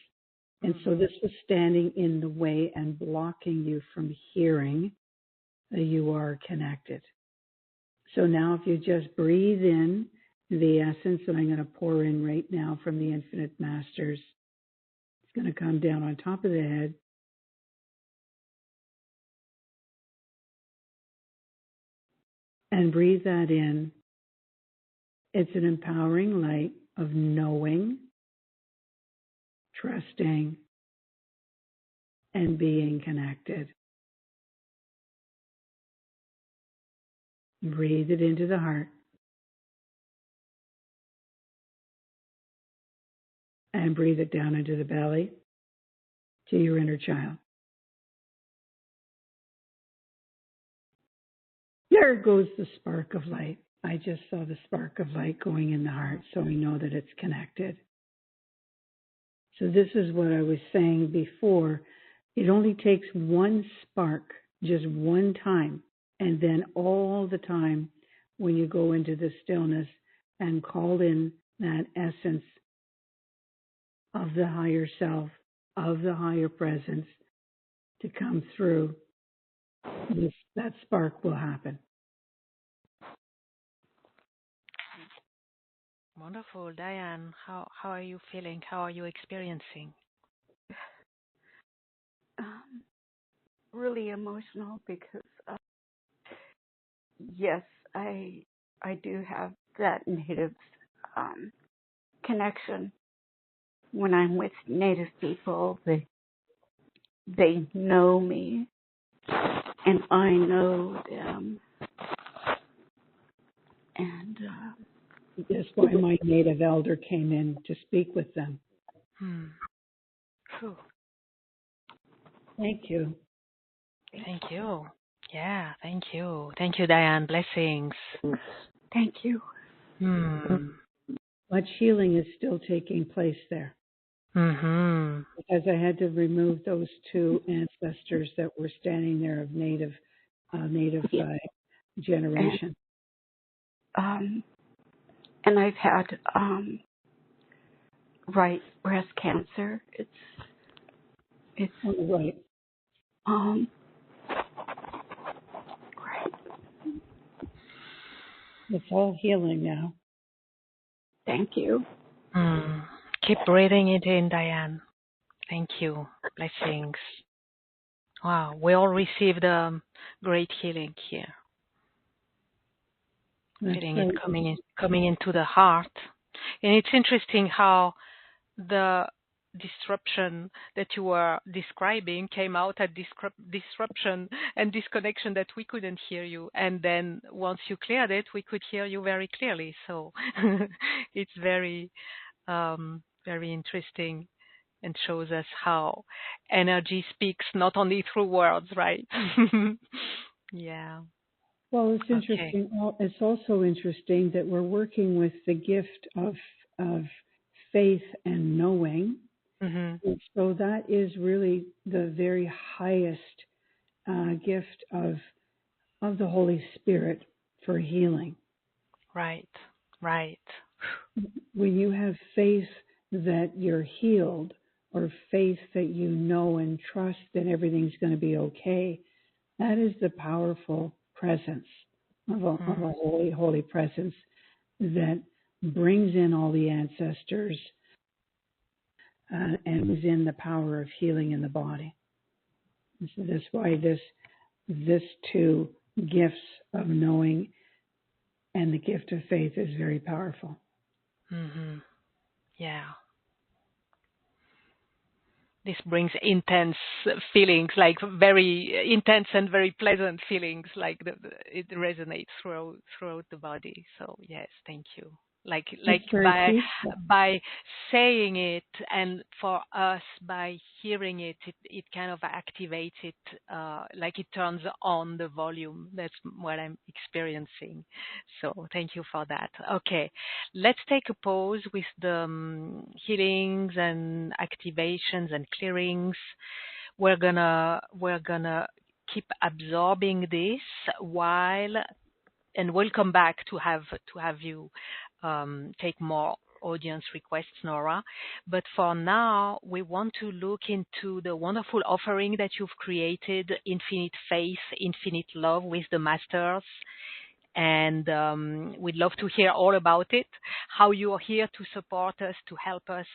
And so this was standing in the way and blocking you from hearing that you are connected. So now if you just breathe in the essence that I'm going to pour in right now from the Infinite Masters, it's going to come down on top of the head. And breathe that in. It's an empowering light of knowing, trusting, and being connected. Breathe it into the heart. And breathe it down into the belly to your inner child. There goes the spark of light. I just saw the spark of light going in the heart, so we know that it's connected. So this is what I was saying before. It only takes one spark, just one time, and then all the time when you go into the stillness and call in that essence of the higher self, of the higher presence to come through, that spark will happen. Wonderful. Diane, how are you feeling? How are you experiencing? Really emotional because, yes, I do have that Native connection. When I'm with Native people, they know me, and I know them. And that's why my Native elder came in to speak with them. Cool. Thank you. Thank you. Yeah, thank you. Thank you, Diane. Blessings. Thank you. Much healing is still taking place there. Because I had to remove those two ancestors that were standing there of Native generation. And I've had breast cancer. It's right. Right. It's all healing now. Thank you. Keep breathing it in, Diane. Thank you. Blessings. Wow, we all received great healing here. Feeling it coming into the heart. And it's interesting how the disruption that you were describing came out at disruption and disconnection that we couldn't hear you. And then once you cleared it, we could hear you very clearly. So it's very, very interesting and shows us how energy speaks not only through words, right? Yeah. Well, it's interesting. Okay. It's also interesting that we're working with the gift of faith and knowing. And so that is really the very highest gift of of the Holy Spirit for healing. Right. Right. When you have faith that you're healed, or faith that you know and trust that everything's going to be okay, that is the powerful presence of a holy, holy presence that brings in all the ancestors and is in the power of healing in the body. And so that's why this two gifts of knowing and the gift of faith is very powerful. Mm-hmm. Yeah. This brings intense feelings, like very intense and very pleasant feelings, like it resonates throughout the body. So yes, thank you. Like by saying it, and for us by hearing it, it kind of activates it, like it turns on the volume. That's what I'm experiencing. So thank you for that. Okay, let's take a pause with the healings and activations and clearings. We're gonna keep absorbing this and we'll come back to have you take more audience requests, Nora. But for now, we want to look into the wonderful offering that you've created, Infinite Faith, Infinite Love with the Masters. And we'd love to hear all about it, how you are here to support us, to help us,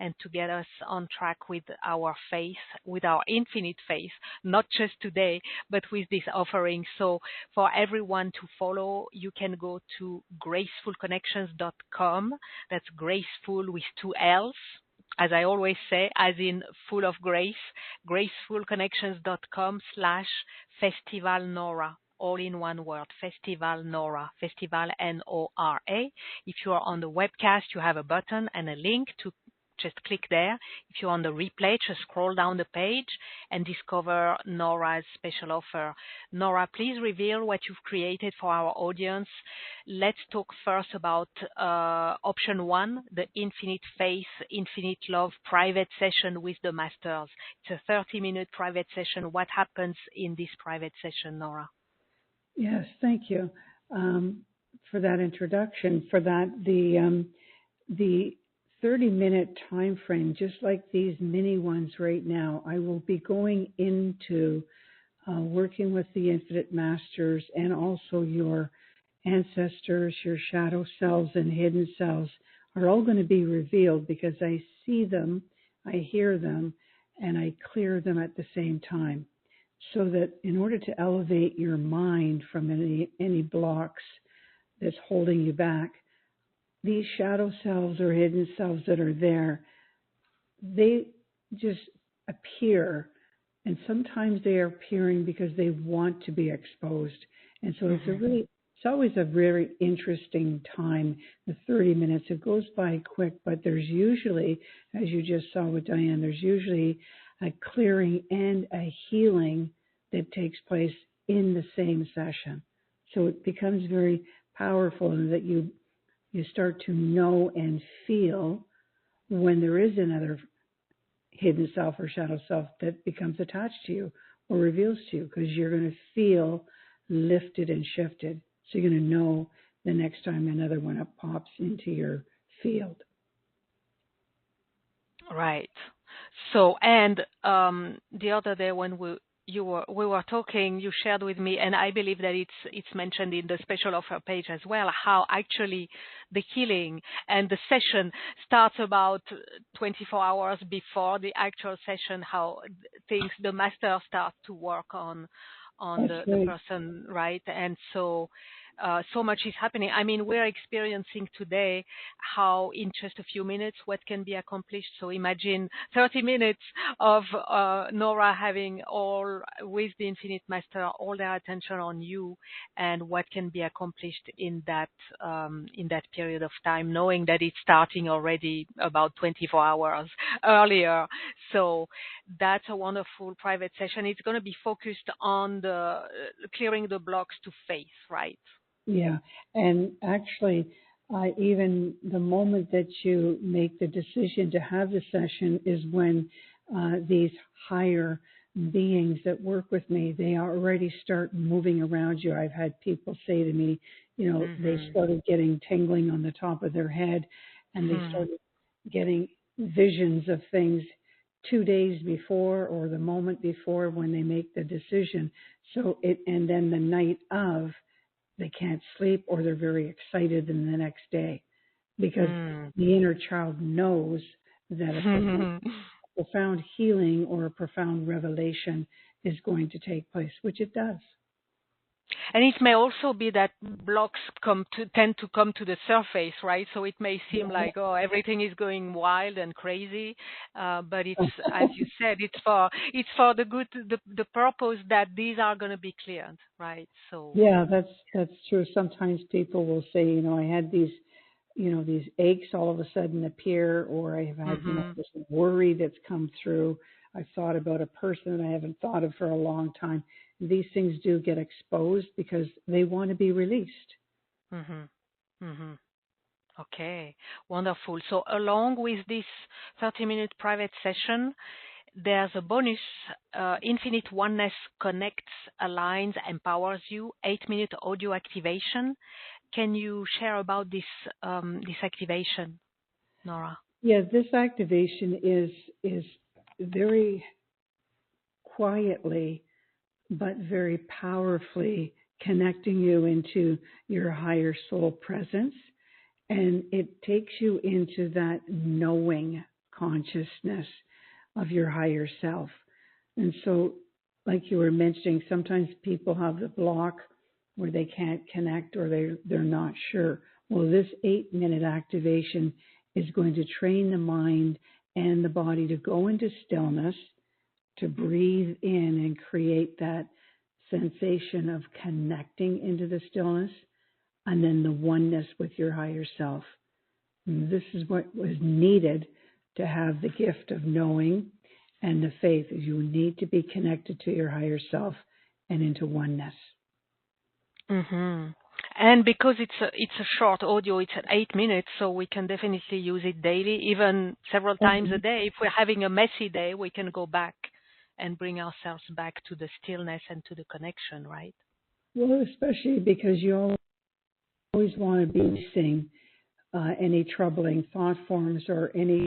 and to get us on track with our faith, with our infinite faith, not just today, but with this offering. So for everyone to follow, you can go to gracefulconnections.com. That's graceful with 2 L's. As I always say, as in full of grace, gracefulconnections.com/Festival Nora. All in one word, Festival Nora, Festival Nora. If you are on the webcast, you have a button and a link to just click there. If you're on the replay, just scroll down the page and discover Nora's special offer. Nora, please reveal what you've created for our audience. Let's talk first about option 1, the Infinite Faith, Infinite Love private session with the Masters. It's a 30-minute private session. What happens in this private session, Nora? Yes, thank you for that introduction. For that, the 30-minute time frame, just like these mini ones right now, I will be going into working with the Infinite Masters and also your ancestors, your shadow selves and hidden selves are all going to be revealed because I see them, I hear them, and I clear them at the same time. So that in order to elevate your mind from any blocks that's holding you back, these shadow selves or hidden selves that are there, they just appear. And sometimes they are appearing because they want to be exposed. And so it's always a very interesting time, the 30 minutes. It goes by quick, but there's usually, as you just saw with Diane, there's usually a clearing and a healing that takes place in the same session. So it becomes very powerful in that you start to know and feel when there is another hidden self or shadow self that becomes attached to you or reveals to you, because you're going to feel lifted and shifted. So you're going to know the next time another one up pops into your field. Right. So, and the other day when we were talking, you shared with me, and I believe that it's mentioned in the special offer page as well, how actually the healing and the session starts about 24 hours before the actual session, how the master start to work on the person, right? And so so much is happening. I mean, we're experiencing today how in just a few minutes what can be accomplished. So imagine 30 minutes of Nora having all, with the Infinite Master, all their attention on you and what can be accomplished in that period of time, knowing that it's starting already about 24 hours earlier. So that's a wonderful private session. It's going to be focused on the clearing the blocks to faith, right? Yeah, and actually, even the moment that you make the decision to have the session is when these higher beings that work with me, they already start moving around you. I've had people say to me, they started getting tingling on the top of their head, and they started getting visions of things 2 days before or the moment before when they make the decision. And then the night of, they can't sleep or they're very excited in the next day because the inner child knows that a profound healing or a profound revelation is going to take place, which it does. And it may also be that blocks tend to come to the surface, right? So it may seem like, everything is going wild and crazy, but it's, as you said, it's for the good, the purpose that these are going to be cleared, right? So that's true. Sometimes people will say, I had these aches all of a sudden appear, or I have had this worry that's come through. I've thought about a person that I haven't thought of for a long time. These things do get exposed because they want to be released. Okay, wonderful. So along with this 30-minute private session, there's a bonus, Infinite Oneness Connects, Aligns, Empowers You, 8-minute audio activation. Can you share about this activation, Nora? Yeah, this activation is very quietly but very powerfully connecting you into your higher soul presence. And it takes you into that knowing consciousness of your higher self. And so, like you were mentioning, sometimes people have the block where they can't connect or they're not sure. Well, this 8-minute activation is going to train the mind and the body to go into stillness, to breathe in and create that sensation of connecting into the stillness, and then the oneness with your higher self. And this is what was needed to have the gift of knowing and the faith. You need to be connected to your higher self and into oneness. And because it's a short audio, it's at 8 minutes, so we can definitely use it daily, even several times a day. If we're having a messy day, we can go back and bring ourselves back to the stillness and to the connection, right? Well, especially because you always want to be seeing any troubling thought forms or any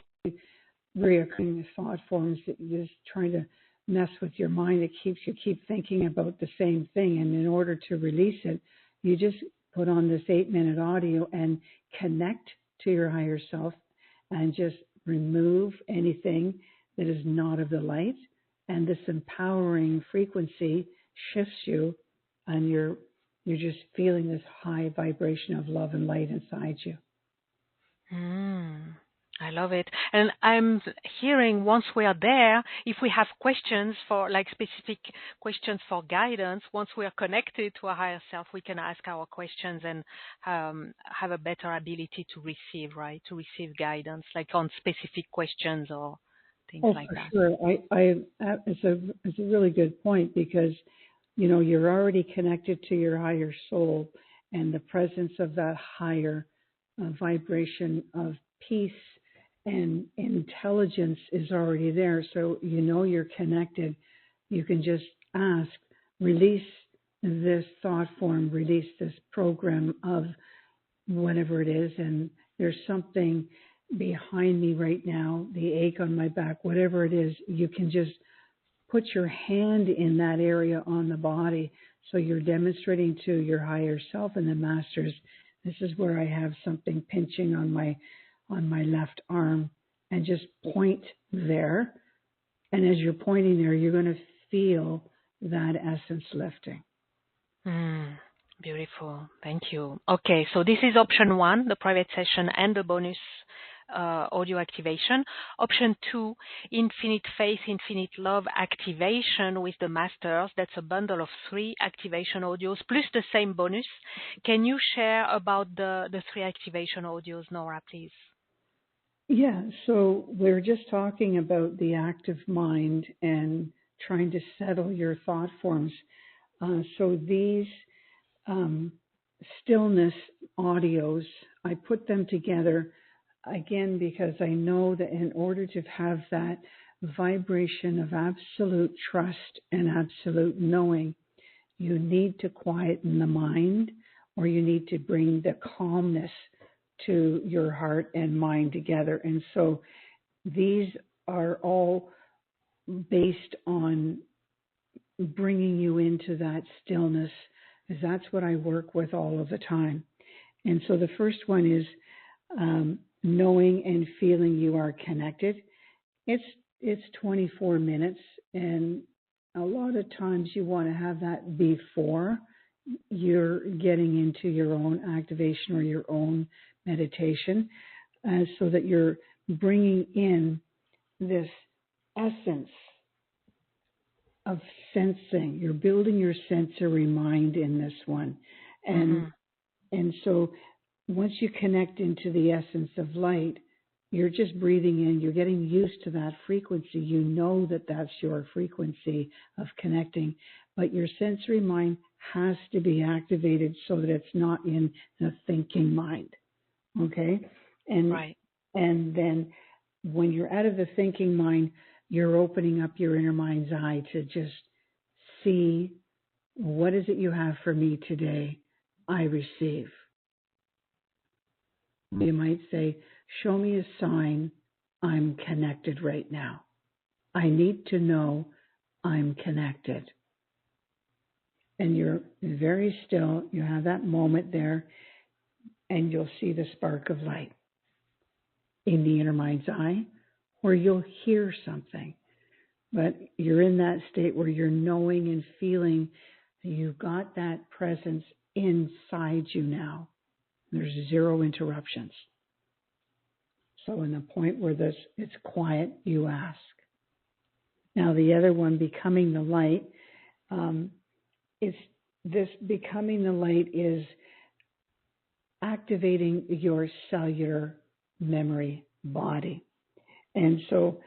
reoccurring thought forms that you're just trying to mess with your mind. It keeps you keep thinking about the same thing. And in order to release it, you just put on this 8-minute audio and connect to your higher self and just remove anything that is not of the light. And this empowering frequency shifts you, and you're just feeling this high vibration of love and light inside you. I love it. And I'm hearing, once we are there, if we have questions for specific questions for guidance, once we are connected to our higher self, we can ask our questions and have a better ability to receive, right? To receive guidance, like on specific questions or things like that. Sure. It's a really good point because, you're already connected to your higher soul, and the presence of that higher vibration of peace and intelligence is already there. So you're connected. You can just ask, release this thought form, release this program of whatever it is. And there's something behind me right now, the ache on my back, whatever it is, you can just put your hand in that area on the body. So you're demonstrating to your higher self and the masters, this is where I have something pinching on my left arm, and just point there. And as you're pointing there, you're going to feel that essence lifting. Beautiful. Thank you. Okay, so this is option 1, the private session and the bonus audio activation. Option 2, Infinite Faith, Infinite Love activation with the masters. That's a bundle of 3 activation audios plus the same bonus. Can you share about the 3 activation audios, Nora, please? Yeah, so we're just talking about the active mind and trying to settle your thought forms. So these stillness audios, I put them together again because I know that in order to have that vibration of absolute trust and absolute knowing, you need to quieten the mind, or you need to bring the calmness to your heart and mind together. And so these are all based on bringing you into that stillness, because that's what I work with all of the time. And so the first one is knowing and feeling you are connected. It's 24 minutes, and a lot of times you want to have that before you're getting into your own activation or your own meditation, so that you're bringing in this essence of sensing. You're building your sensory mind in this one. And so once you connect into the essence of light, you're just breathing in, you're getting used to that frequency. You know that that's your frequency of connecting, but your sensory mind has to be activated so that it's not in the thinking mind. Okay? And then when you're out of the thinking mind, you're opening up your inner mind's eye to just see, what is it you have for me today? I receive. You might say, show me a sign I'm connected right now. I need to know I'm connected. And you're very still. You have that moment there, and you'll see the spark of light in the inner mind's eye, or you'll hear something. But you're in that state where you're knowing and feeling that you've got that presence inside you now. There's zero interruptions. So in the point where it's quiet, you ask. Now the other one, becoming the light, becoming the light is activating your cellular memory body. And so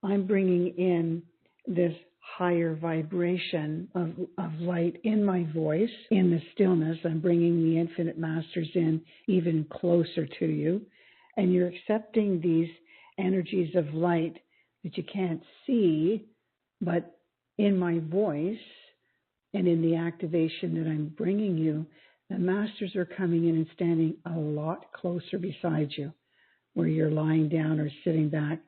I'm bringing in this higher vibration of light in my voice, in the stillness. I'm bringing the infinite masters in even closer to you. And you're accepting these energies of light that you can't see, but in my voice and in the activation that I'm bringing you, the masters are coming in and standing a lot closer beside you, where you're lying down or sitting back,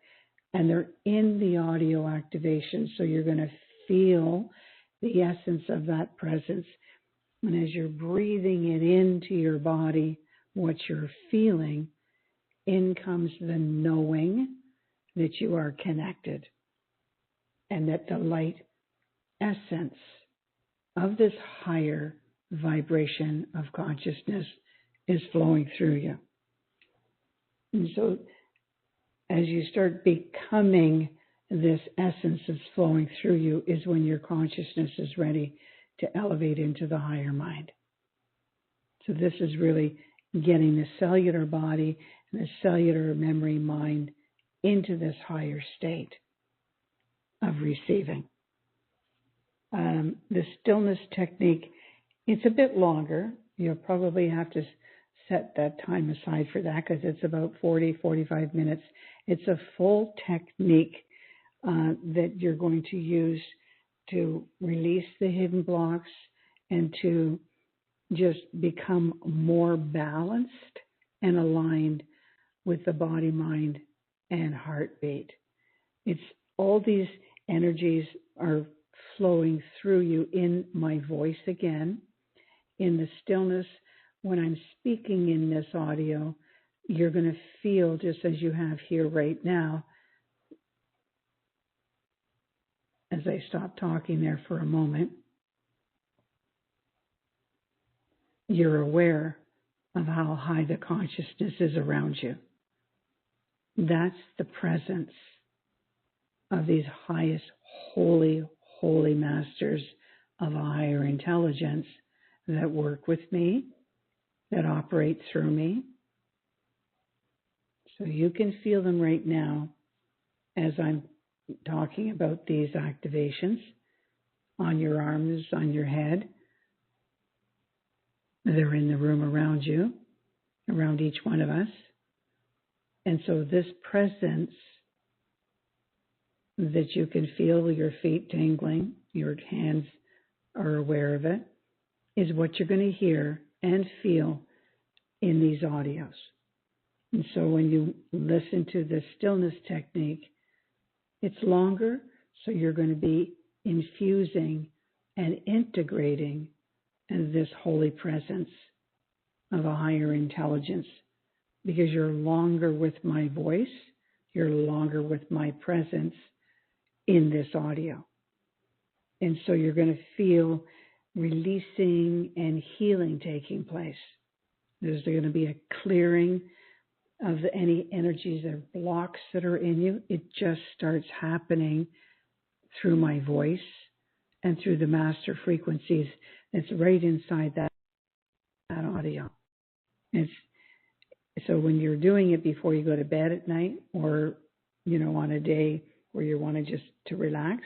and they're in the audio activation. So you're going to feel the essence of that presence. And as you're breathing it into your body, what you're feeling, in comes the knowing that you are connected, and that the light essence of this higher vibration of consciousness is flowing through you. And so as you start becoming this essence that's flowing through you is when your consciousness is ready to elevate into the higher mind. So this is really getting the cellular body and the cellular memory mind into this higher state of receiving. The stillness technique, it's a bit longer. You'll probably have to set that time aside for that, because it's about 40-45 minutes. It's a full technique that you're going to use to release the hidden blocks and to just become more balanced and aligned with the body, mind, and heartbeat. It's all these energies are flowing through you in my voice again, in the stillness. When I'm speaking in this audio, you're going to feel, just as you have here right now, as I stop talking there for a moment, you're aware of how high the consciousness is around you. That's the presence of these highest holy masters of a higher intelligence that work with me, that operate through me. So you can feel them right now as I'm talking about these activations on your arms, on your head. They're in the room around you, around each one of us. And so this presence that you can feel your feet tingling, your hands are aware of it, is what you're going to hear and feel in these audios. And so when you listen to the stillness technique, it's longer, so you're going to be infusing and integrating this holy presence of a higher intelligence, because you're longer with my voice, you're longer with my presence in this audio. And so you're going to feel releasing and healing taking place. There's going to be a clearing of any energies or blocks that are in you. It just starts happening through my voice and through the master frequencies that's right inside that audio. So when you're doing it before you go to bed at night, or on a day where you want to just to relax,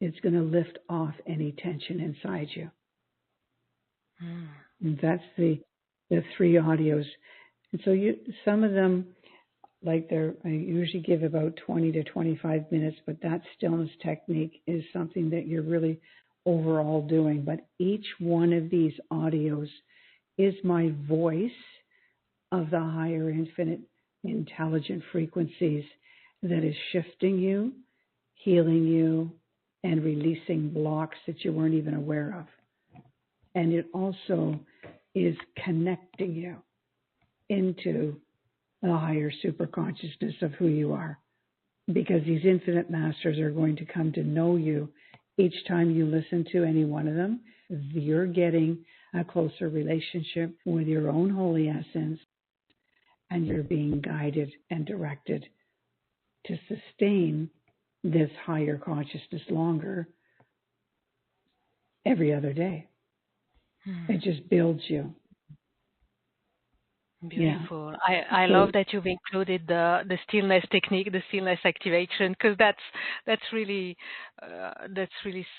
it's going to lift off any tension inside you. And that's the 3 audios. And so some of them, I usually give about 20 to 25 minutes, but that stillness technique is something that you're really overall doing. But each one of these audios is my voice of the higher infinite intelligent frequencies that is shifting you, healing you, and releasing blocks that you weren't even aware of. And it also is connecting you into the higher super consciousness of who you are, because these infinite masters are going to come to know you. Each time you listen to any one of them, you're getting a closer relationship with your own holy essence, and you're being guided and directed to sustain this higher consciousness longer every other day. It just builds you. Beautiful. Yeah. I love that you've included the stillness technique, the stillness activation, because that's really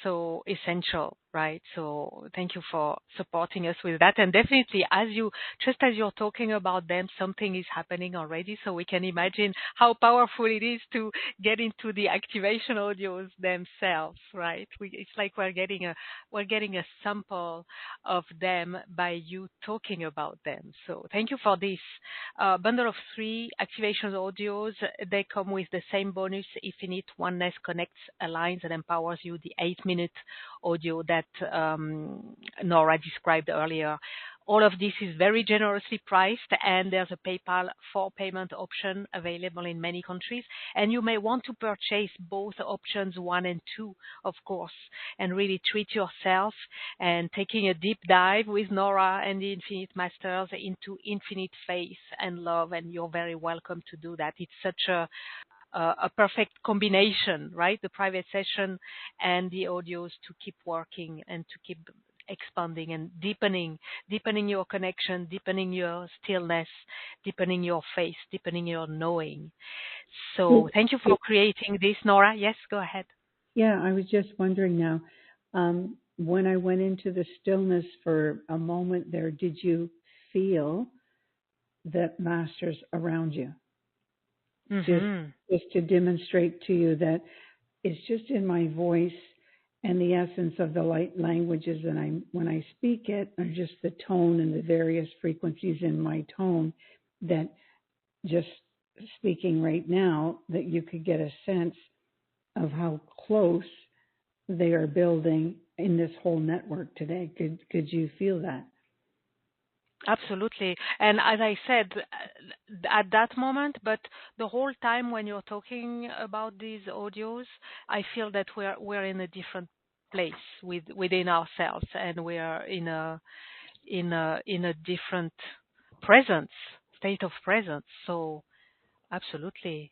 so essential, right? So thank you for supporting us with that. And definitely, as you're talking about them, something is happening already. So we can imagine how powerful it is to get into the activation audios themselves, right? It's like we're getting a sample of them by you talking about them. So thank you for this bundle of 3 activation audios. They come with the same bonus: Infinite Oneness Connects, Aligns, and Empowers You, the 8-minute audio that Nora described earlier. All of this is very generously priced, and there's a PayPal for payment option available in many countries. And you may want to purchase both options 1 and 2, of course, and really treat yourself and taking a deep dive with Nora and the Infinite Masters into infinite faith and love. And you're very welcome to do that. It's such a perfect combination, right? The private session and the audios to keep working and to keep expanding and deepening your connection, deepening your stillness, deepening your faith, deepening your knowing. So thank you for creating this, Nora. Yes, go ahead. Yeah, I was just wondering now, when I went into the stillness for a moment there, did you feel that masters around you? Just to demonstrate to you that it's just in my voice and the essence of the light languages, and when I speak it, or just the tone and the various frequencies in my tone, that just speaking right now, that you could get a sense of how close they are building in this whole network today. Could you feel that? Absolutely. And as I said, at that moment, but the whole time when you're talking about these audios, I feel that we're in a different place within ourselves, and we are in a different state of presence. So absolutely,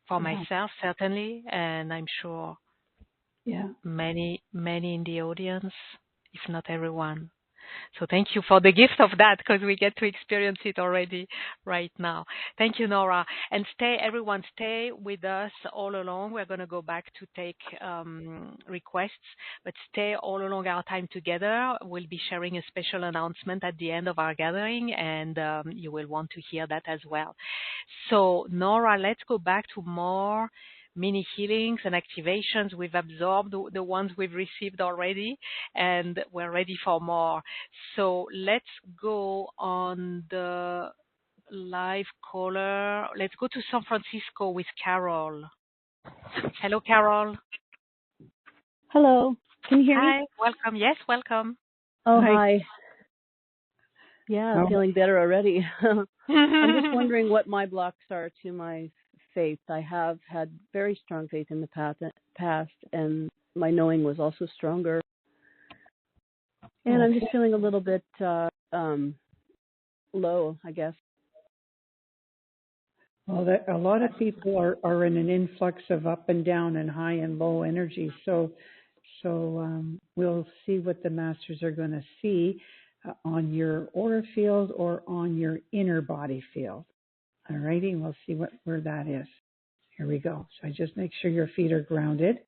for myself certainly, and I'm sure many in the audience, if not everyone. So thank you for the gift of that, because we get to experience it already right now. Thank you, Nora. And everyone stay with us all along. We're going to go back to take requests, but stay all along our time together. We'll be sharing a special announcement at the end of our gathering, and you will want to hear that as well. So Nora, let's go back to more mini healings and activations. We've absorbed the ones we've received already, and we're ready for more. So let's go on the live caller. Let's go to San Francisco with Carol. Hello, Carol. Hello. Can you hear me? Hi. Welcome. Yes, welcome. Oh, hi. Yeah, I'm feeling better already. I'm just wondering what my blocks are to my faith. I have had very strong faith in the past, and my knowing was also stronger. And I'm just feeling a little bit low, I guess. Well, a lot of people are in an influx of up and down and high and low energy. So we'll see what the masters are going to see on your aura field or on your inner body field. All righty, we'll see where that is. Here we go. So I just make sure your feet are grounded,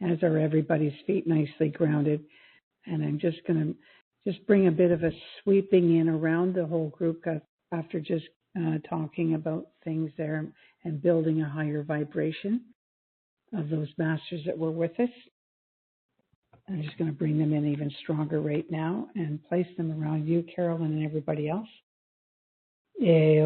as are everybody's feet nicely grounded. And I'm just going to bring a bit of a sweeping in around the whole group after just talking about things there and building a higher vibration of those masters that were with us. I'm just going to bring them in even stronger right now and place them around you, Carolyn, and everybody else. The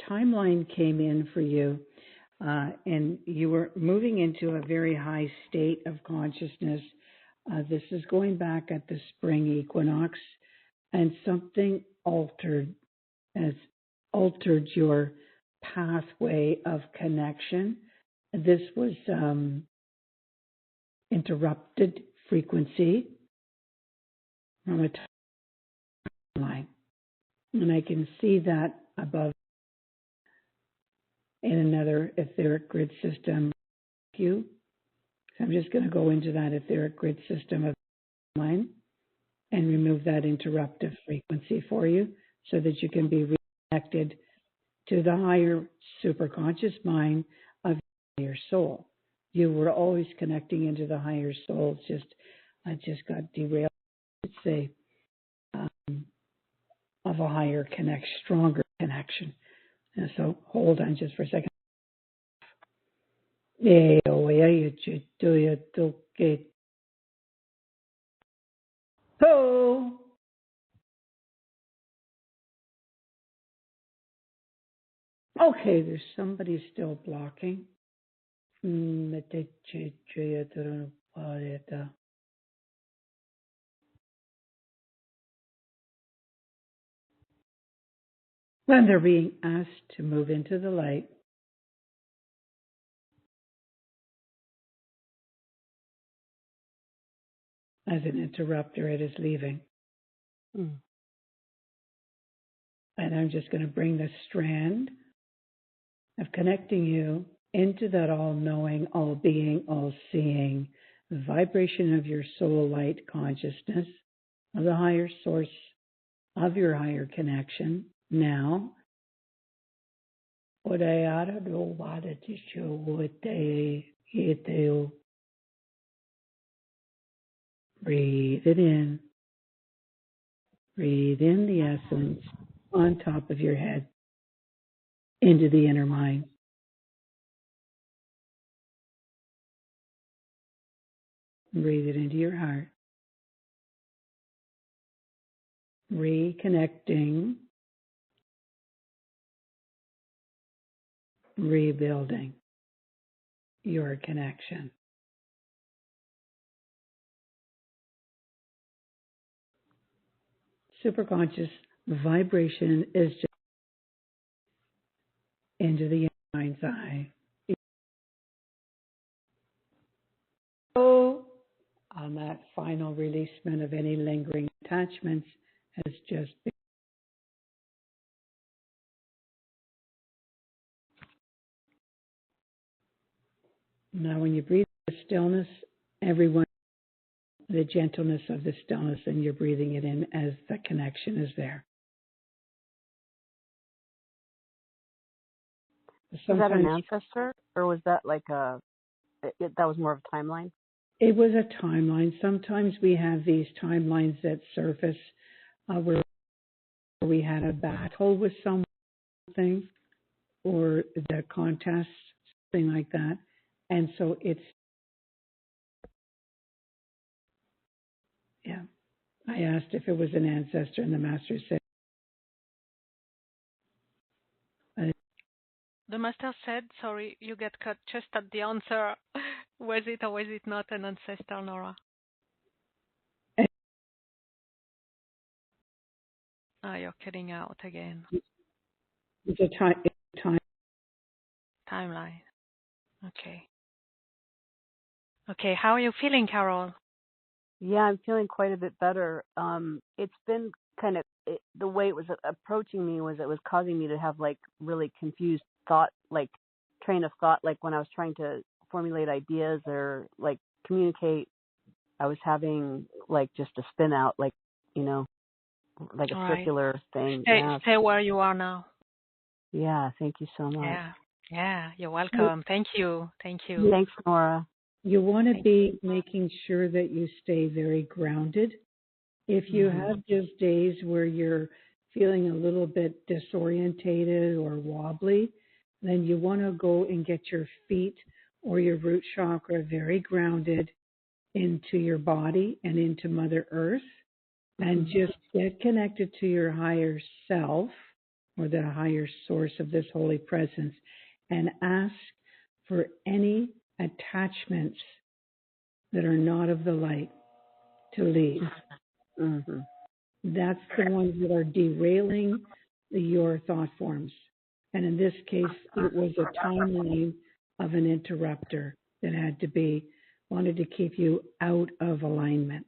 timeline came in for you, and you were moving into a very high state of consciousness. This is going back at the spring equinox, and something altered your pathway of connection. This was interrupted frequency from a timeline. And I can see that above in another etheric grid system. So I'm just going to go into that etheric grid system of mine and remove that interruptive frequency for you so that you can be reconnected to the higher superconscious mind of your soul. You were always connecting into the higher soul. I just got derailed, let's say, of a higher stronger connection. And so hold on just for a second. Oh. Okay, there's somebody still blocking. When they're being asked to move into the light, as an interrupter, it is leaving. And I'm just going to bring the strand of connecting you into that all-knowing, all-being, all-seeing, the vibration of your soul light consciousness, of the higher source of your higher connection. Now, breathe it in. Breathe in the essence on top of your head into the inner mind. Breathe it into your heart. Reconnecting, rebuilding your connection. Superconscious vibration is just into the mind's eye. So, on that final releasement of any lingering attachments has just been. Now, when you breathe the stillness, everyone, the gentleness of the stillness, and you're breathing it in as the connection is there. Was that an Sometimes ancestor, or was that like that was more of a timeline? it was a timeline. Sometimes we have these timelines that surface where we had a battle with something or the contest, something like that. And so it's, yeah. I asked if it was an ancestor, and the master said, The master said, sorry, you get cut just at the answer. Was it or was it not an ancestor, Nora? You're cutting out again. it's a time. Timeline. Okay. Okay, how are you feeling, Carol? Yeah, I'm feeling quite a bit better. It's been kind of the way it was approaching me was it was causing me to have like really confused thought, like train of thought, like when I was trying to formulate ideas or like communicate, I was having like just a spin out, like, you know, like a All right. circular thing. Stay where you are now. Yeah, thank you so much. Yeah, you're welcome. Thank you. Thanks, Nora. You want to be making sure that you stay very grounded. If you have just days where you're feeling a little bit disorientated or wobbly, then you want to go and get your feet or your root chakra very grounded into your body and into Mother Earth, and just get connected to your higher self or the higher source of this holy presence, and ask for any attachments that are not of the light to leave. That's the ones that are derailing your thought forms. And in this case, it was a timeline of an interrupter that had to be, wanted to keep you out of alignment.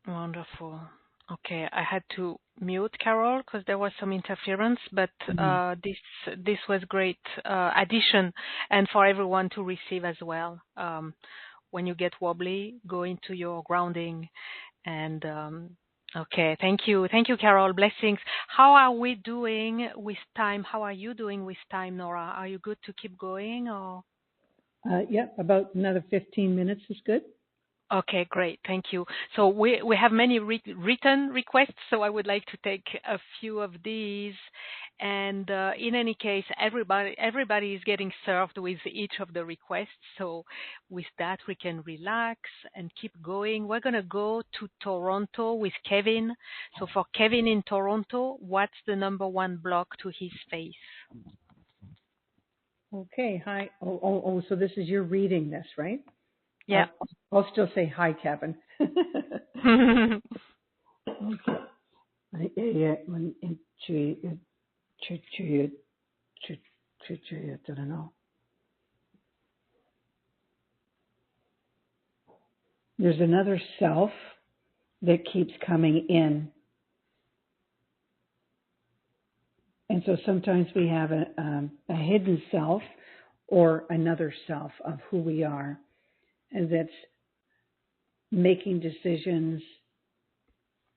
Wonderful. Okay, I had to mute Carol because there was some interference, but this was great addition, and for everyone to receive as well. When you get wobbly, go into your grounding, and okay, thank you, Carol. Blessings. How are we doing with time? How are you doing with time, Nora? Are you good to keep going, or? About another 15 minutes is good. Okay, great. Thank you. So we have many written requests, so I would like to take a few of these. And in any case, everybody is getting served with each of the requests. So with that, we can relax and keep going. We're going to go to Toronto with Kevin. So for Kevin in Toronto, what's the number one block to his faith? Okay, hi. So this is your reading this, right? Yeah. I'll still say hi, Kevin. There's another self that keeps coming in. And so sometimes we have a hidden self or another self of who we are, and that's making decisions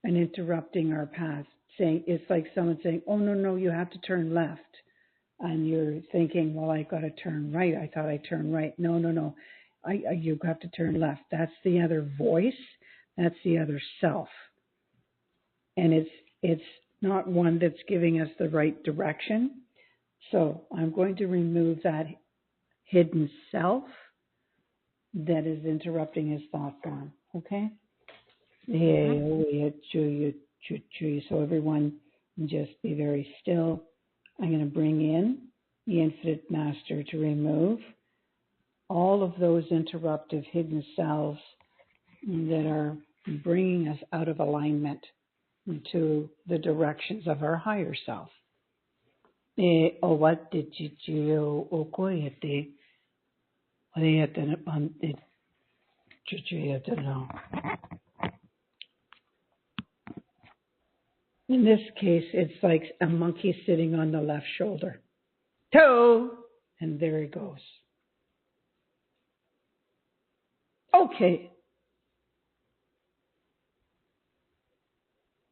and interrupting our path. Saying, it's like someone saying, oh, no, you have to turn left. And you're thinking, well, I got to turn right. I thought I turned right. No. You have to turn left. That's the other voice. That's the other self. And it's not one that's giving us the right direction. So I'm going to remove that hidden self that is interrupting his thought form. Okay? So everyone just be very still. I'm going to bring in the Infinite Master to remove all of those interruptive hidden selves that are bringing us out of alignment to the directions of our higher self. In this case, it's like a monkey sitting on the left shoulder. Toe! And there he goes. Okay.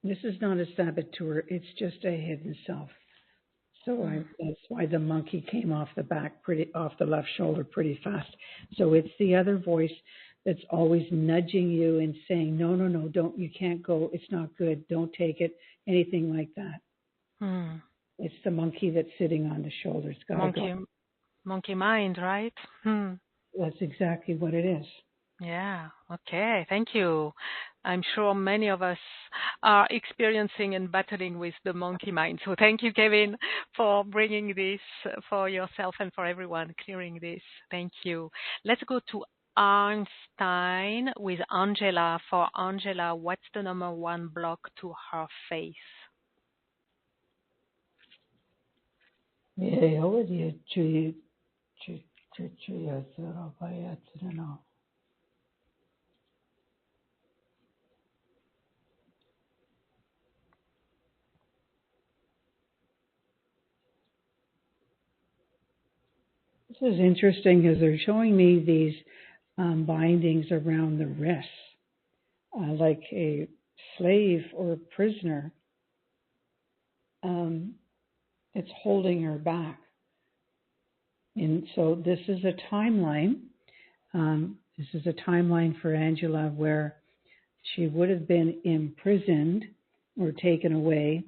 This is not a saboteur. It's just a hidden self. So that's why the monkey came off the left shoulder pretty fast. So it's the other voice that's always nudging you and saying, no, don't, you can't go. It's not good. Don't take it. Anything like that. It's the monkey that's sitting on the shoulder. It's got to go. Monkey mind, right? That's exactly what it is. Yeah. Okay. Thank you. I'm sure many of us are experiencing and battling with the monkey mind. So thank you, Kevin, for bringing this for yourself and for everyone, clearing this. Thank you. Let's go to Einstein with Angela. For Angela, what's the number one block to her faith? This is interesting because they're showing me these bindings around the wrists, like a slave or a prisoner. It's holding her back. And so this is a timeline. This is a timeline for Angela where she would have been imprisoned or taken away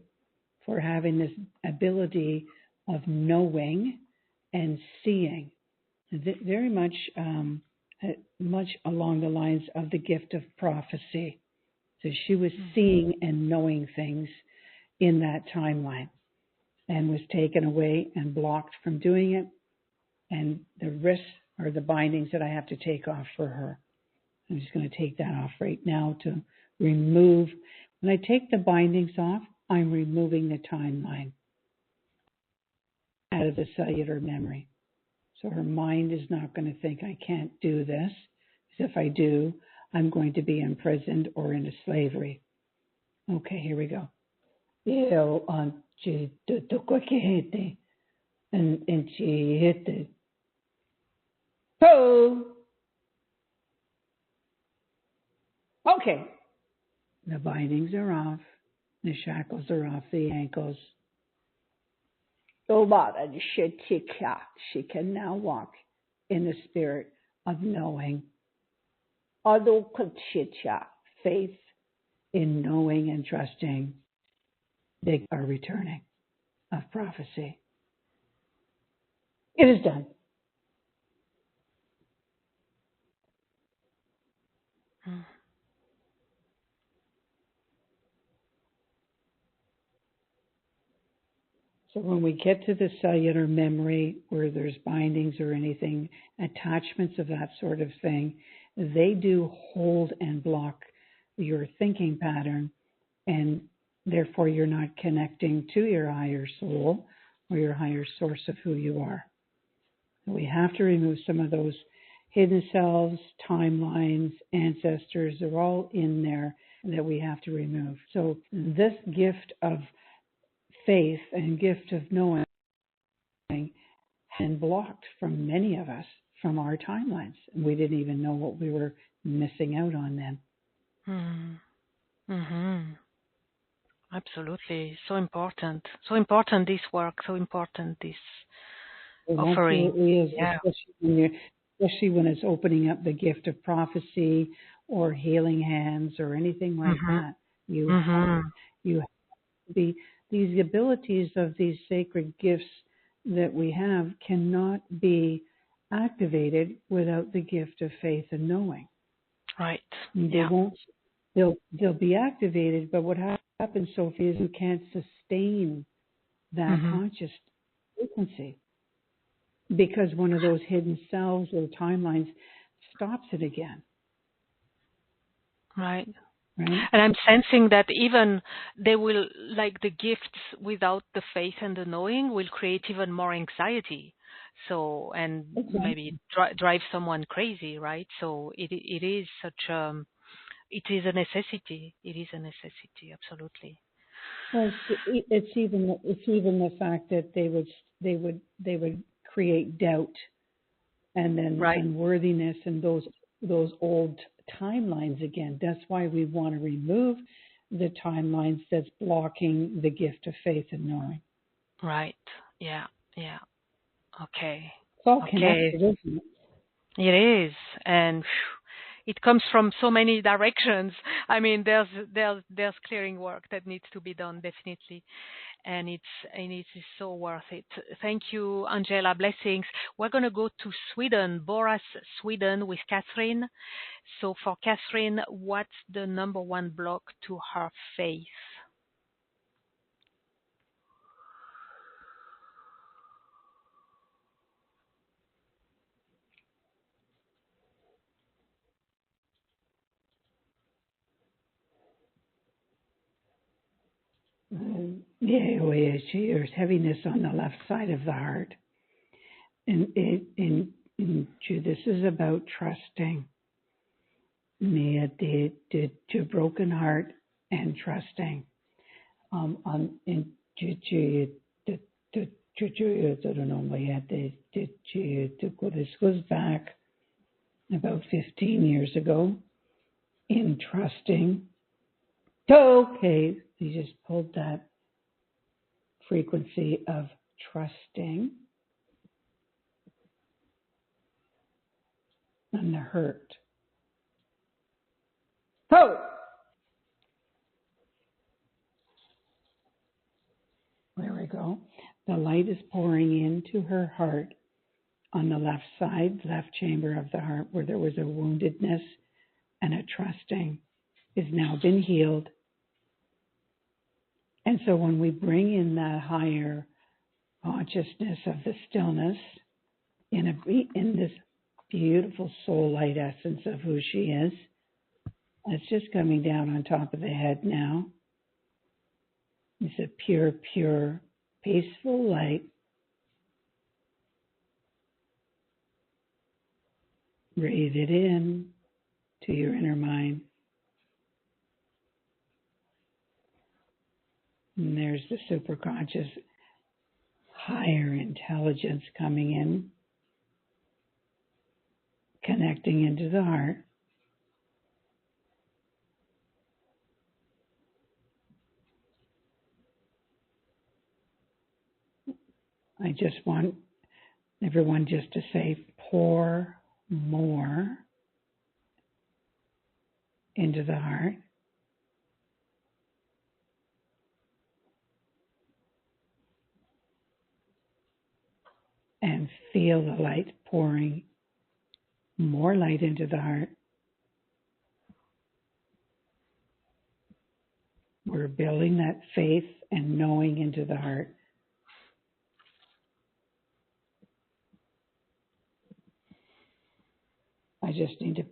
for having this ability of knowing and seeing, very much along the lines of the gift of prophecy. So she was seeing and knowing things in that timeline and was taken away and blocked from doing it. And the wrists are the bindings that I have to take off for her. I'm just going to take that off right now to remove. When I take the bindings off, I'm removing the timeline out of the cellular memory. So her mind is not going to think, I can't do this, because if I do, I'm going to be imprisoned or into slavery. Okay, here we go. Okay. The bindings are off. The shackles are off the ankles. She can now walk in the spirit of knowing. Faith in knowing and trusting. They are returning of prophecy. It is done. So when we get to the cellular memory where there's bindings or anything, attachments of that sort of thing, they do hold and block your thinking pattern, and therefore you're not connecting to your higher soul or your higher source of who you are. We have to remove some of those hidden selves, timelines, ancestors. They're all in there that we have to remove. So this gift of faith and gift of knowing and blocked from many of us from our timelines. And we didn't even know what we were missing out on then. Absolutely. So important. So important this work. So important this offering. Absolutely is, especially when it's opening up the gift of prophecy or healing hands or anything like that. You have to be, these abilities of these sacred gifts that we have cannot be activated without the gift of faith and knowing. Right. They won't. They'll be activated, but what happens, Sophie, is you can't sustain that conscious frequency because one of those hidden selves or timelines stops it again. Right. And I'm sensing that even they will, like the gifts without the faith and the knowing, will create even more anxiety. So, and maybe drive someone crazy, right? So it is such it is a necessity. It is a necessity, absolutely. Well, it's even the fact that they would create doubt and then unworthiness and those old timelines again. That's why we want to remove the timelines that's blocking the gift of faith and knowing. Right. Yeah. Yeah. Okay. It's all Okay. connected, isn't it? It is, and it comes from so many directions. I mean, there's clearing work that needs to be done definitely, and it is so worth it. Thank you, Angela. Blessings. We're gonna go to Sweden, Boras, Sweden, with Catherine. So for Catherine, what's the number one block to her faith? Yeah, there's heaviness on the left side of the heart. And this is about trusting. The broken heart and trusting. This goes back about 15 years ago in trusting. Okay, you just pulled that frequency of trusting and the hurt. Oh! There we go. The light is pouring into her heart on the left side, left chamber of the heart, where there was a woundedness and a trusting, is now been healed. And so when we bring in that higher consciousness of the stillness in this beautiful soul light essence of who she is, it's just coming down on top of the head now. It's a pure, pure, peaceful light. Breathe it in to your inner mind. And there's the superconscious higher intelligence coming in, connecting into the heart. I just want everyone just to say, pour more into the heart. And feel the light pouring more light into the heart. We're building that faith and knowing into the heart. I just need to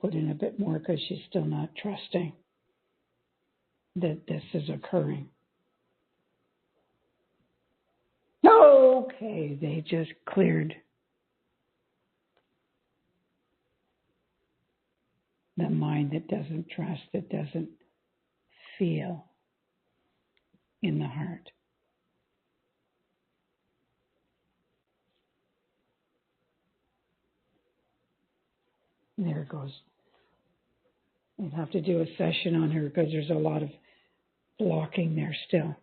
put in a bit more because she's still not trusting that this is occurring. Okay, they just cleared the mind that doesn't trust, that doesn't feel in the heart. There it goes. We'd have to do a session on her because there's a lot of blocking there still.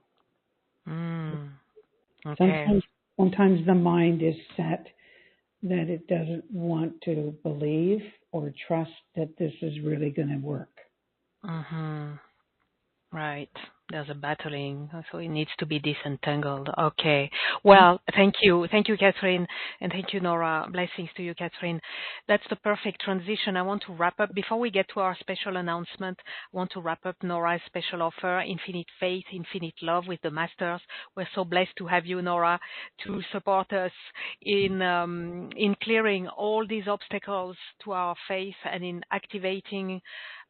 Okay. Sometimes the mind is set that it doesn't want to believe or trust that this is really going to work. Right. There's a battling, so it needs to be disentangled. Okay. Well, thank you. Thank you, Catherine. And thank you, Nora. Blessings to you, Catherine. That's the perfect transition. I want to wrap up. Before we get to our special announcement, I want to wrap up Nora's special offer, Infinite Faith, Infinite Love with the Masters. We're so blessed to have you, Nora, to support us in clearing all these obstacles to our faith and in activating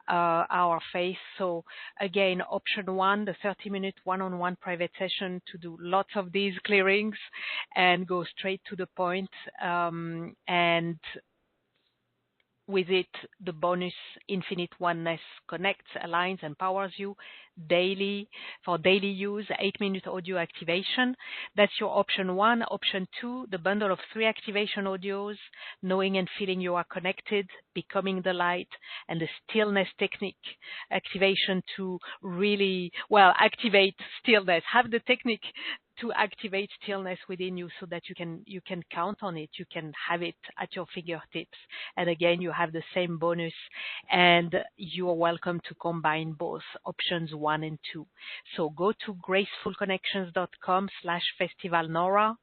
our faith. So again, option one, the 30-minute one-on-one private session to do lots of these clearings and go straight to the point. And with it, the bonus Infinite Oneness connects, aligns, empowers you daily for daily use, 8-minute audio activation. That's your option one. Option two, the bundle of 3 activation audios, knowing and feeling you are connected, becoming the light, and the stillness technique activation to really, activate stillness. Have the technique to activate stillness within you so that you can count on it. You can have it at your fingertips. And again, you have the same bonus, and you are welcome to combine both options 1 and 2. So go to gracefulconnections.com/festivalnora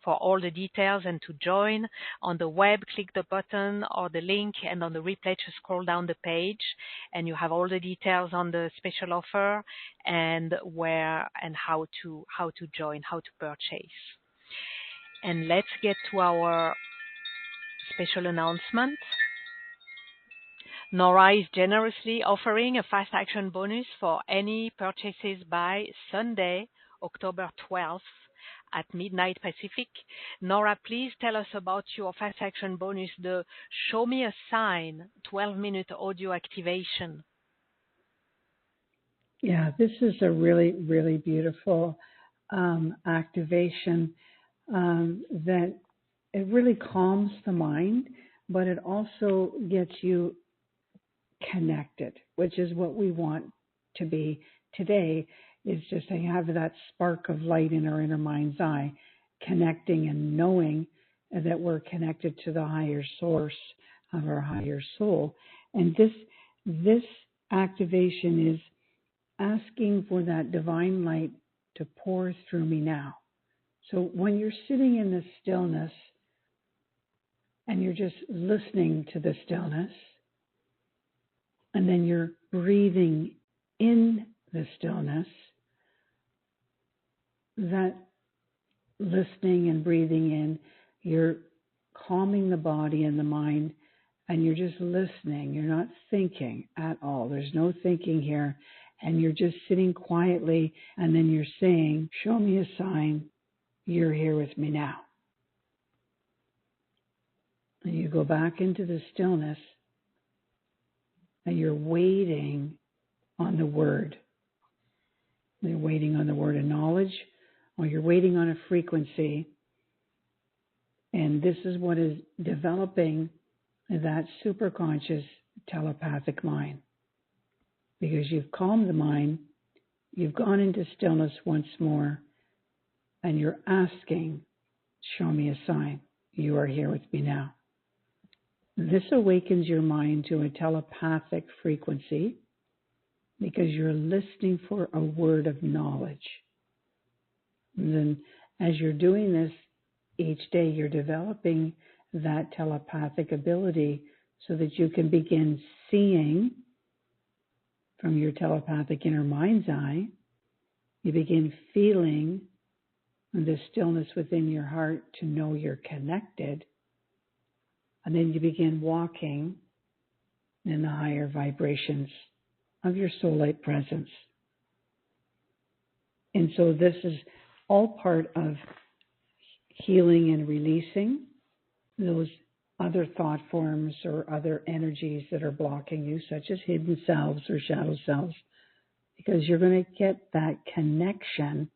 for all the details and to join. On the web, click the button or the link, and on the replay, just scroll down the page, and you have all the details on the special offer and where and how to join, how to purchase. And let's get to our special announcement. Nora is generously offering a fast action bonus for any purchases by Sunday, October 12th at midnight Pacific. Nora, please tell us about your fast action bonus, the Show Me a Sign 12-minute audio activation. Yeah, this is a really, really beautiful activation that it really calms the mind, but it also gets you connected, which is what we want to be today, is just to have that spark of light in our inner mind's eye, connecting and knowing that we're connected to the higher source of our higher soul. And this activation is asking for that divine light to pour through me now. So when you're sitting in the stillness and you're just listening to the stillness, and then you're breathing in the stillness, that listening and breathing in, you're calming the body and the mind, and you're just listening. You're not thinking at all. There's no thinking here. And you're just sitting quietly, and then you're saying, show me a sign, you're here with me now. And you go back into the stillness, and you're waiting on the word. You're waiting on the word of knowledge, or you're waiting on a frequency. And this is what is developing that superconscious telepathic mind. Because you've calmed the mind, you've gone into stillness once more, and you're asking, show me a sign. You are here with me now. This awakens your mind to a telepathic frequency because you're listening for a word of knowledge. And then as you're doing this each day, you're developing that telepathic ability so that you can begin seeing from your telepathic inner mind's eye. You begin feeling the stillness within your heart to know you're connected. And then you begin walking in the higher vibrations of your soul light presence. And so this is all part of healing and releasing those other thought forms or other energies that are blocking you, such as hidden selves or shadow selves, because you're going to get that connection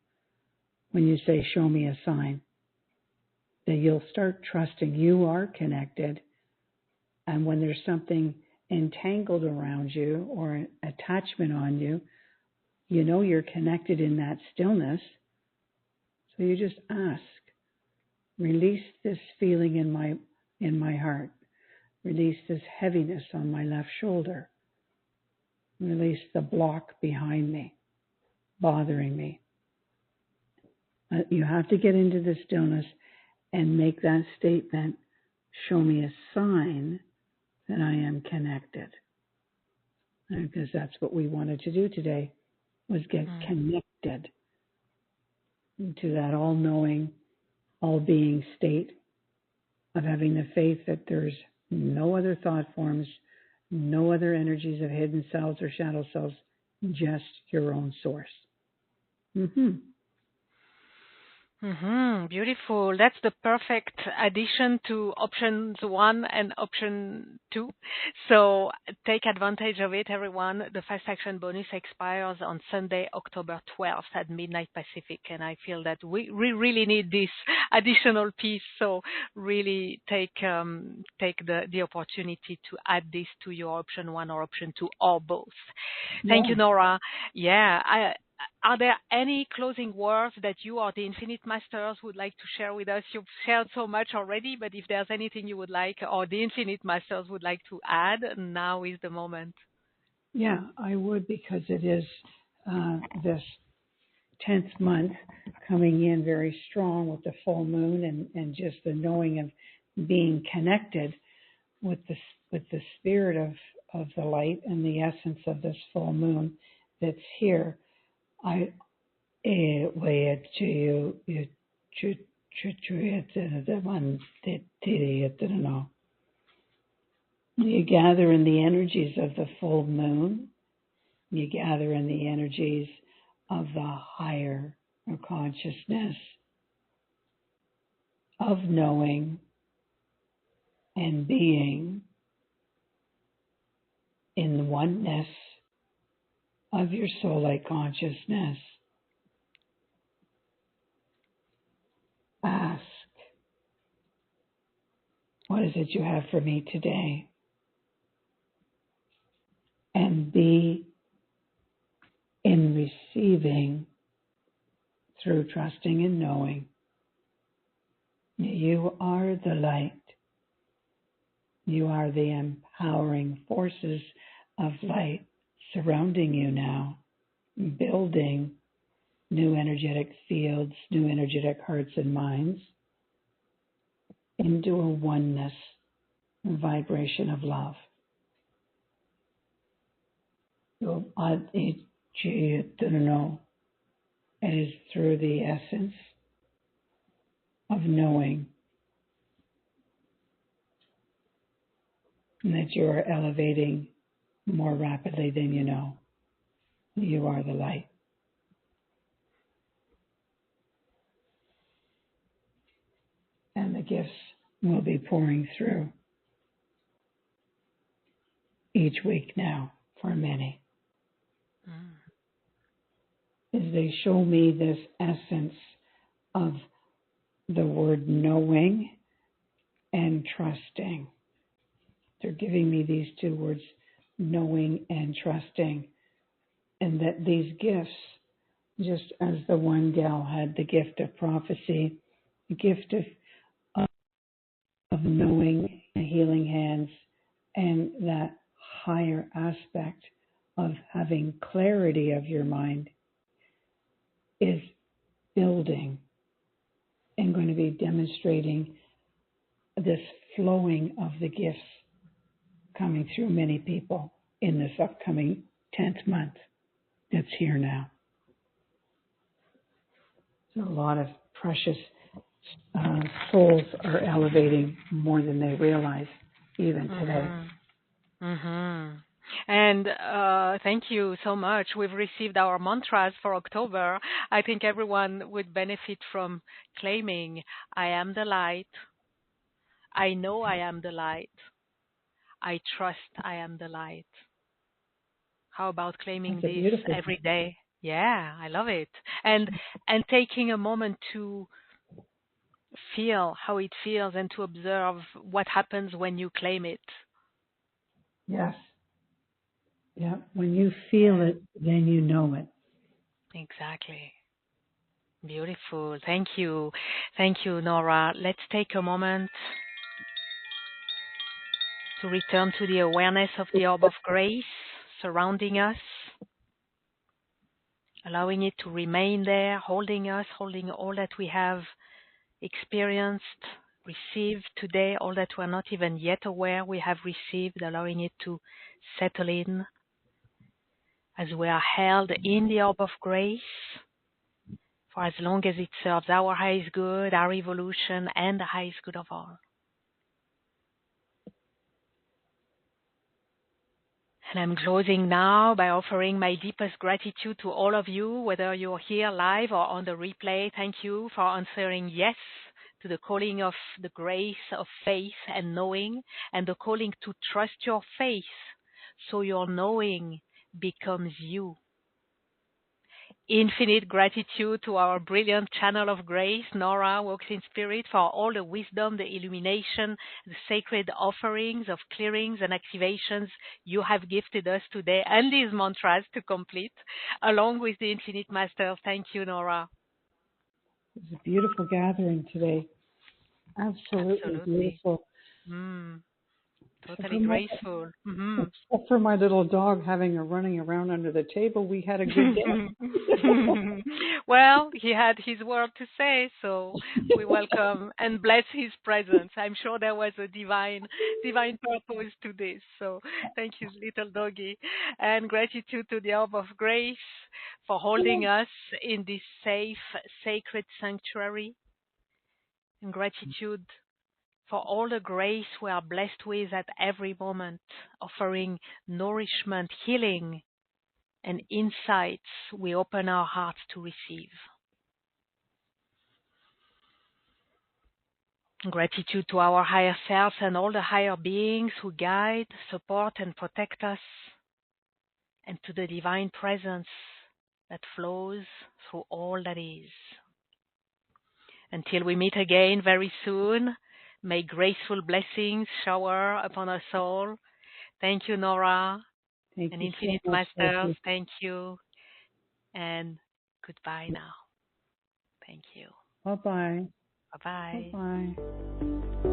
when you say, show me a sign, that you'll start trusting you are connected. And when there's something entangled around you or an attachment on you, you know you're connected in that stillness. So you just ask, release this feeling in my heart. Release this heaviness on my left shoulder. Release the block behind me, bothering me. You have to get into the stillness and make that statement, show me a sign that I am connected. Because that's what we wanted to do today, was get connected to that all-knowing, all-being state of having the faith that there's no other thought forms, no other energies of hidden selves or shadow selves, just your own source. Beautiful. That's the perfect addition to options 1 and option 2. So take advantage of it, everyone. The fast action bonus expires on Sunday, October 12th at midnight Pacific. And I feel that we really need this additional piece. So really take the opportunity to add this to your option 1 or option 2 or both. Thank you, Nora. Yeah, are there any closing words that you or the Infinite Masters would like to share with us? You've shared so much already, but if there's anything you would like or the Infinite Masters would like to add, now is the moment. Yeah, I would, because it is this 10th month coming in very strong with the full moon and just the knowing of being connected with the spirit of the light and the essence of this full moon that's here. You gather in the energies of the full moon. You gather in the energies of the higher consciousness, of knowing and being in the oneness of your soul-like consciousness. Ask, what is it you have for me today? And be in receiving through trusting and knowing. You are the light. You are the empowering forces of light surrounding you now, building new energetic fields, new energetic hearts and minds into a oneness vibration of love. It is through the essence of knowing that you are elevating more rapidly than you know. You are the light. And the gifts will be pouring through each week now for many. As they show me this essence of the word knowing and trusting. They're giving me these two words, knowing and trusting, and that these gifts, just as the one gal had the gift of prophecy, the gift of knowing, healing hands, and that higher aspect of having clarity of your mind, is building and going to be demonstrating this flowing of the gifts coming through many people in this upcoming 10th month that's here now. So a lot of precious souls are elevating more than they realize even today. And thank you so much. We've received our mantras for October. I think everyone would benefit from claiming, I am the light. I know I am the light. I trust I am the light. How about claiming this every day? Yeah, I love it. And taking a moment to feel how it feels and to observe what happens when you claim it. Yes. Yeah, when you feel it, then you know it. Exactly. Beautiful. Thank you. Thank you, Nora. Let's take a moment to return to the awareness of the orb of grace surrounding us, allowing it to remain there, holding us, holding all that we have experienced, received today, all that we're not even yet aware we have received, allowing it to settle in as we are held in the orb of grace for as long as it serves our highest good, our evolution, and the highest good of all. And I'm closing now by offering my deepest gratitude to all of you, whether you're here live or on the replay. Thank you for answering yes to the calling of the grace of faith and knowing, and the calling to trust your faith so your knowing becomes you. Infinite gratitude to our brilliant channel of grace, Nora WalksInSpirit, for all the wisdom, the illumination, the sacred offerings of clearings and activations you have gifted us today, and these mantras to complete, along with the Infinite Masters. Thank you, Nora. It was a beautiful gathering today. Absolutely beautiful. Totally graceful. Except for my little dog running around under the table, we had a good day. Well, he had his word to say, so we welcome and bless his presence. I'm sure there was a divine purpose to this. So thank you, little doggy. And gratitude to the Orb of Grace for holding us in this safe, sacred sanctuary. And gratitude for all the grace we are blessed with at every moment, offering nourishment, healing, and insights we open our hearts to receive. Gratitude to our higher selves and all the higher beings who guide, support, and protect us, and to the divine presence that flows through all that is. Until we meet again very soon, may graceful blessings shower upon us all. Thank you, Nora. Thank and you Infinite so much, Masters. Thank you. And goodbye now. Thank you. Bye-bye. Bye-bye. Bye-bye.